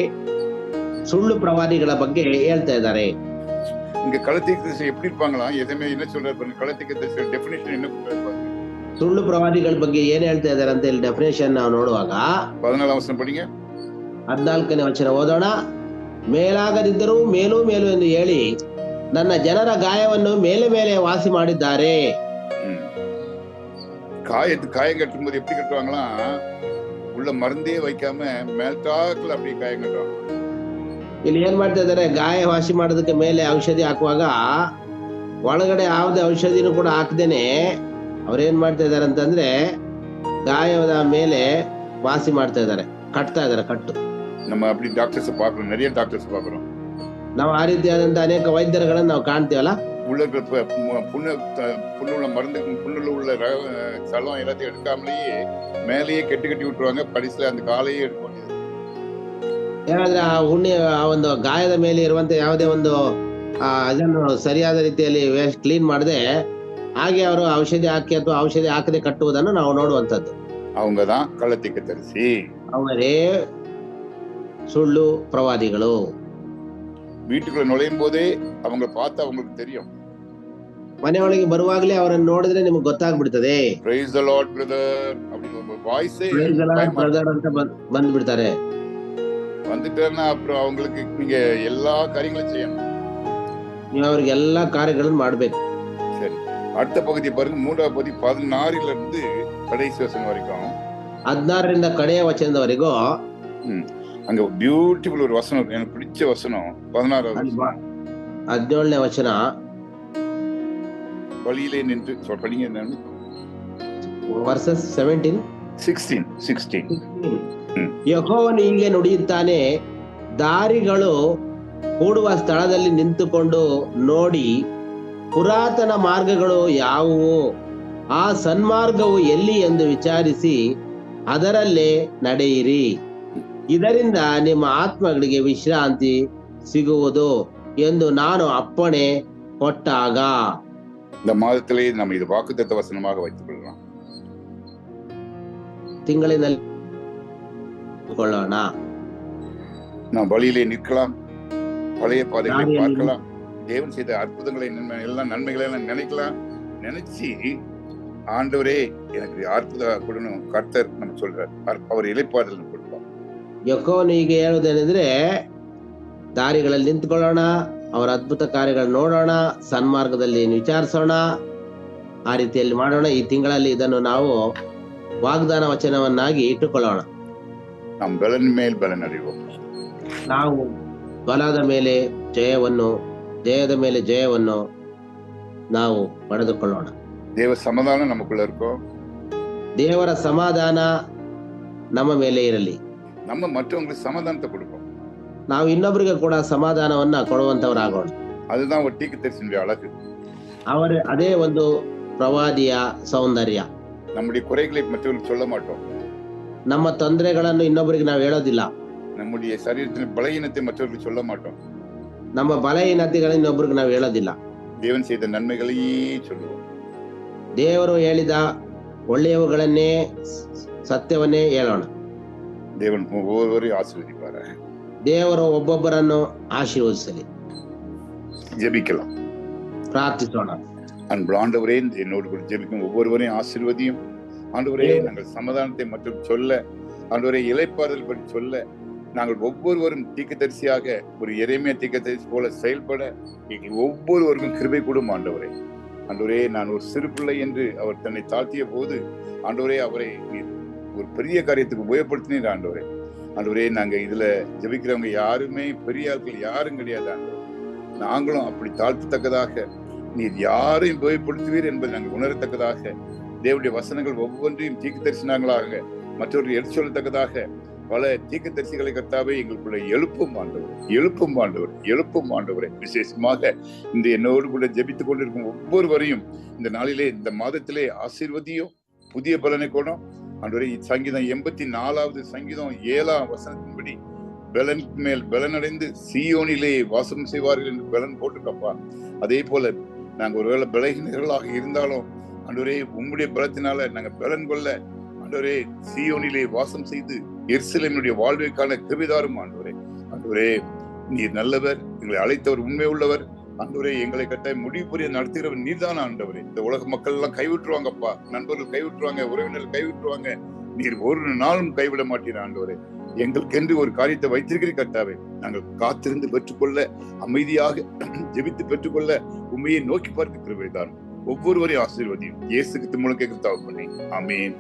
S2: ಸುಳ್ಳು ಪ್ರವಾದಿಗಳ ಬಗ್ಗೆ ಹೇಳ್ತಾ ಇದ್ದಾರೆ.
S1: இங்க கள்ள தீர்க்கதரிசி எப்படி இருப்பாங்களா? எதுவுமே என்ன சொல்றாரு பாருங்க. கள்ள தீர்க்கதரிசி டெஃபினிஷன் என்ன கொடுத்தாரு?
S2: ಸುಳ್ಳು ಪ್ರವಾದಿಗಳ ಬಗ್ಗೆ ಏನ್ ಹೇಳ್ತಾ ಇದ್ದಾರೆ ಅಂತ ಇಲ್ಲಿ ಡೆಫಿನೇಷನ್ ನಾವು ನೋಡುವಾಗ
S1: 14ಆம் ವಚನ படிங்க.
S2: 14ನೇ ವಚನ ಓದೋಣ. ಮೇಲಾಗದಿದ್ದರೂ ಮೇಲೂ ಮೇಲು ಎಂದು ಹೇಳಿ ನನ್ನ ಜನರ ಗಾಯವನ್ನು ಮೇಲೆ ಮೇಲೆ ವಾಸಿ ಮಾಡಿದ್ದಾರೆ.
S1: காயம் கட்டும்போது எப்படி கட்டுவாங்களா? உள்ள மருந்தே வைக்காம மேல்டாக்ல அப்படியே காயம் கட்டுவாங்க.
S2: ಇಲ್ಲಿ ಏನ್ ಮಾಡ್ತಾ ಇದ್ದಾರೆ? ಗಾಯ ವಾಸಿ ಮಾಡೋದಕ್ಕೆ ಮೇಲೆ ಔಷಧಿ ಹಾಕುವಾಗ ಒಳಗಡೆ ಯಾವುದೇ ಔಷಧಿನೂ ಕೂಡ ಹಾಕದೇನೆ ಅವ್ರೇನ್ ಮಾಡ್ತಾ ಇದಾರೆ ಅಂತಂದ್ರೆ ಗಾಯದ ಮೇಲೆ ವಾಸಿ ಮಾಡ್ತಾ ಇದ್ದಾರೆ, ಕಟ್ತಾ ಇದಾರೆ ಕಟ್ಟು.
S1: நம்ம அப்படி டாக்டர்ஸ் பார்க்கிறோம், நிறைய டாக்டர்ஸ் பார்க்கிறோம்.
S2: ನಾವು ಆ ರೀತಿಯಾದಂತ ಅನೇಕ ವೈದ್ಯರುಗಳನ್ನ ನಾವು ಕಾಣ್ತೀವಲ್ಲ.
S1: உள்ள புண்ணுள்ள மருந்து, புண்ணுள்ள உள்ள சலம் எல்லாத்தையும் எடுக்காமலேயே மேலேயே கட்டி விட்டுருவாங்க. படிசுல அந்த காலையே எடுக்க வேண்டியது.
S2: ಏನಾದ್ರೆ ಆ ಉಣ್ಣೆ ಆ ಒಂದು ಗಾಯದ ಮೇಲೆ ಇರುವಂತ ಯಾವುದೇ ಒಂದು ಅದನ್ನು ಸರಿಯಾದ ರೀತಿಯಲ್ಲಿ ಕ್ಲೀನ್ ಮಾಡದೆ ಹಾಗೆ ಅವರು ಔಷಧಿ ಹಾಕಿ ಅಥವಾ ಔಷಧಿ ಹಾಕದೆ ಕಟ್ಟುವುದನ್ನು ನಾವು ನೋಡುವಂತದ್ದು.
S1: அவங்கதான் கள்ள தீர்க்கதரிசி.
S2: ಅವರೇ ಸುಳ್ಳು ಪ್ರವಾದಿಗಳು.
S1: வீட்டுக்குள்ள நுழையும் போதே அவங்க பார்த்தா அவங்களுக்கு தெரியும்.
S2: ಮನೆಯೊಳಗೆ ಬರುವಾಗಲೇ ಅವರನ್ನು ನೋಡಿದ್ರೆ ನಿಮ್ಗೆ ಗೊತ್ತಾಗ್ಬಿಡ್ತದೆ.
S1: ಪ್ರೈಸ್ ದಿ ಲಾರ್ಡ್ ಬ್ರದರ್ அப்படின்னு வாய்ஸே
S2: ಬ್ರದರ್ ಅಂತ ಬಂದ್ಬಿಡ್ತಾರೆ.
S1: வந்துட்டேன்னா அப்புறம் அவங்களுக்கு நீங்க எல்லா காரியங்களும் செய்யணும்.
S2: ನೀವು ಅವ್ರಿಗೆ ಎಲ್ಲಾ ಕಾರ್ಯಗಳನ್ನು ಮಾಡ್ಬೇಕು.
S1: சரி, அடுத்த பகுதி பாருங்க. 3ஆம் பகுதி 16ல இருந்து கடைசி வசனம் வரைக்கும்.
S2: 16ರಿಂದ ಕಡೆಯ ವಚನದವರೆಗೂ
S1: அங்க பியூட்டிஃபுல் ஒரு வசனம், எனக்கு பிடிச்ச வசனம் 16வது
S2: 17ನೇ ವಚನ.
S1: வழியிலே நின்று படிங்க என்னன்னு.
S2: ವರ್ಸಸ್
S1: 16.
S2: ಯೆಹೋವನು ಹೀಗೆ ನುಡಿಯುತ್ತಾನೆ, ದಾರಿಗಳು ಕೂಡುವ ಸ್ಥಳದಲ್ಲಿ ನಿಂತುಕೊಂಡು ನೋಡಿ ಪುರಾತನ ಮಾರ್ಗಗಳು ಯಾವುವು, ಆ ಸನ್ಮಾರ್ಗವು ಎಲ್ಲಿ ಎಂದು ವಿಚಾರಿಸಿ ಅದರಲ್ಲೇ ನಡೆಯಿರಿ. ಇದರಿಂದ ನಿಮ್ಮ ಆತ್ಮಗಳಿಗೆ ವಿಶ್ರಾಂತಿ ಸಿಗುವುದು ಎಂದು ನಾನು ಅಪ್ಪಣೆ ಕೊಟ್ಟಾಗ.
S1: இந்த மாதத்திலே நம்ம இது வாக்குத்தத்த வசனமாக வைத்துக் கொள்ளலாம்.
S2: ತಿಂಗಳಿನಲ್ಲಿ ಕೊಳ್ಳೋಣ.
S1: நாம் வழியிலே நிற்கலாம், பழைய பாதைகளை பார்க்கலாம், தேவன் செய்த அற்புதங்களை எல்லாம் நன்மைகளை எல்லாம் நினைக்கலாம். நினைச்சு ஆண்டவரே எனக்கு அற்புதம் கொடுணும் கர்த்தர் நம்ம சொல்றார். அவர் இளைப்பாறுதல் கொடுப்பார்.
S2: ಯೆಹೋವನು ಹೀಗೆ ಹೇಳುವುದೇನೆಂದ್ರೆ, ದಾರಿಗಳಲ್ಲಿ ನಿಂತ್ಕೊಳ್ಳೋಣ, ಅವರ ಅದ್ಭುತ ಕಾರ್ಯಗಳನ್ನು ನೋಡೋಣ, ಸನ್ಮಾರ್ಗದಲ್ಲಿ ವಿಚಾರಿಸೋಣ, ಆ ರೀತಿಯಲ್ಲಿ ಮಾಡೋಣ. ಈ ತಿಂಗಳಲ್ಲಿ ಇದನ್ನು ನಾವು ವಾಗ್ದಾನ ವಚನವನ್ನಾಗಿ ಇಟ್ಟುಕೊಳ್ಳೋಣ.
S1: நாம் பலன் மேல் பலன் அடைவோம்.
S2: ನಾವು ಬಲದ ಮೇಲೆ ಜಯವನ್ನು, ಜಯದ ಮೇಲೆ ಜಯವನ್ನು ನಾವು ಪಡೆದುಕೊಳ್ಳೋಣ.
S1: தேவ சமாதானம் நமக்குள்ள இருக்கும்.
S2: ದೇವರ ಸಮಾಧಾನ ನಮ್ಮ ಮೇಲೆ ಇರಲಿ.
S1: நம்ம மற்றவங்களுக்கு சமாதானத்தை கொடுப்போம்.
S2: ನಾವು ಇನ್ನೊಬ್ಬರಿಗೆ ಕೂಡ ಸಮಾಧಾನವನ್ನ ಕೊಡುವಂತವರಾಗೋಣ.
S1: அதுதான் ஒரு தீர்க்கதரிசியினுடைய அழகு.
S2: ಅದೇ ಒಂದು ಪ್ರವಾದಿಯ ಸೌಂದರ್ಯ.
S1: நம்முடைய குறைகளை மற்றவர்களுக்கு சொல்ல மாட்டோம்.
S2: ನಮ್ಮ ತೊಂದರೆಗಳನ್ನು ಇನ್ನೊಬ್ಬರಿಗೆ ನಾವು ಹೇಳೋದಿಲ್ಲ.
S1: நம்முடைய சரீரத்தின் பலகீனத்தை மற்றவர்களுக்கு சொல்ல மாட்டோம்.
S2: ನಮ್ಮ ಬಲಹೀನತೆಗಳನ್ನು ಇನ್ನೊಬ್ಬರಿಗೆ ನಾವು ಹೇಳೋದಿಲ್ಲ.
S1: தேவன் செய்த நன்மைகளையே சொல்லுவோம்.
S2: ದೇವರು ಹೇಳಿದ ಒಳ್ಳೆಯವುಗಳನ್ನೇ, ಸತ್ಯವನ್ನೇ ಹೇಳೋಣ.
S1: தேவன் ஒவ்வொருவரையும் ஆசீர்வதிப்பார்.
S2: ದೇವರು ಒಬ್ಬೊಬ್ಬರನ್ನು ಆಶೀರ್ವದಿಸಲಿ.
S1: ஜெபிக்கலாம்,
S2: ಪ್ರಾರ್ಥಿಸೋಣ.
S1: அன்பு ஆண்டவரே, என்னோடு கூட ஜெபிக்கும் ஒவ்வொருவரையும் ஆசீர்வதியும். ஆண்டவரே, நாங்கள் சமாதானத்தை மற்றும் சொல்ல, ஆண்டவரே இளைப்பாறுதல் பற்றி சொல்ல, நாங்கள் ஒவ்வொருவரும் தீர்க்கதரிசியாக ஒரு எரேமியா தீர்க்கதரிசி போல செயல்பட எங்கள் ஒவ்வொருவருக்கும் கிருபை கூடும். ஆண்டவரே, ஆண்டவரே, நான் ஒரு சிறு பிள்ளை என்று அவர் தன்னை தாழ்த்திய போது ஆண்டவரே அவரை ஒரு பெரிய காரியத்துக்கு உபயோகப்படுத்தினீர். ஆண்டவரே, ஆண்டவரே, நாங்க இதுல ஜெபிக்கிறவங்க யாருமே பெரிய ஆட்கள் யாரும் கிடையாது. நாங்களும் அப்படி தாழ்த்தத்தக்கதாக நீர் யாரையும் உபயோகப்படுத்துவீர் என்பதை நாங்கள் உணரத்தக்கதாக தேவனுடைய வசனங்கள் ஒவ்வொன்றையும் தீர்க்க தரிசனங்களாக மற்றொரு எடுத்து சொல்லத்தக்கதாக பல தீர்க்க தரிசிகளை கர்த்தாவே எங்களுக்குள்ள எழுப்பும் ஆண்டவர், எழுப்பும் ஆண்டவர், எழுப்பும் ஆண்டவரை. விசேஷமாக இந்த என்னோடு கூட ஜெபித்துக் கொண்டிருக்கும் ஒவ்வொருவரையும் இந்த நாளிலே, இந்த மாதத்திலே ஆசீர்வதியும், புதிய பலனை கொடும் ஆண்டவரே. சங்கீதம் 84வது சங்கீதம் 7ஆம் வசனத்தின்படி பலன் மேல் பலனடைந்து சீயோனிலே வாசம் செய்வார்கள் என்று பலன் போட்டுக்கப்பா. அதே போல நாங்க ஒருவேளை பலகீனர்களாக இருந்தாலும் ஆண்டவரே, உம்முடைய பலத்தினால நாங்க பலன் கொள்ள ஆண்டவரே சீயோனிலே வாசம் செய்து எருசலேமுடைய வாழ்வைக்கான கிருபைதாரும் ஆண்டவரே. ஆண்டவரே, நீர் நல்லவர், எங்களை அழைத்தவர் உண்மை உள்ளவர் ஆண்டவரே. எங்களை கட்ட முடிவு புரிய நடத்துகிறவர் நீர்தான் ஆண்டவரே. இந்த உலக மக்கள் எல்லாம் கைவிட்டுருவாங்கப்பா, நண்பர்கள் கைவிட்டுருவாங்க, உறவினர்கள் கைவிட்டுருவாங்க, நீர் ஒரு நாளும் கைவிட மாட்டீர் ஆண்டவரே. எங்களுக்கென்று ஒரு காரியத்தை வைத்திருக்கிற கர்த்தாவே, நாங்கள் காத்திருந்து பெற்றுக்கொள்ள, அமைதியாக ஜெபித்து பெற்றுக்கொள்ள உண்மையை நோக்கி பார்க்க கிருபைதான். ஒவ்வொருவரையும் ஆசீர்வதியும் இயேசு கிறிஸ்து மூலம் கேட்க தகப்பனே. ஆமென்.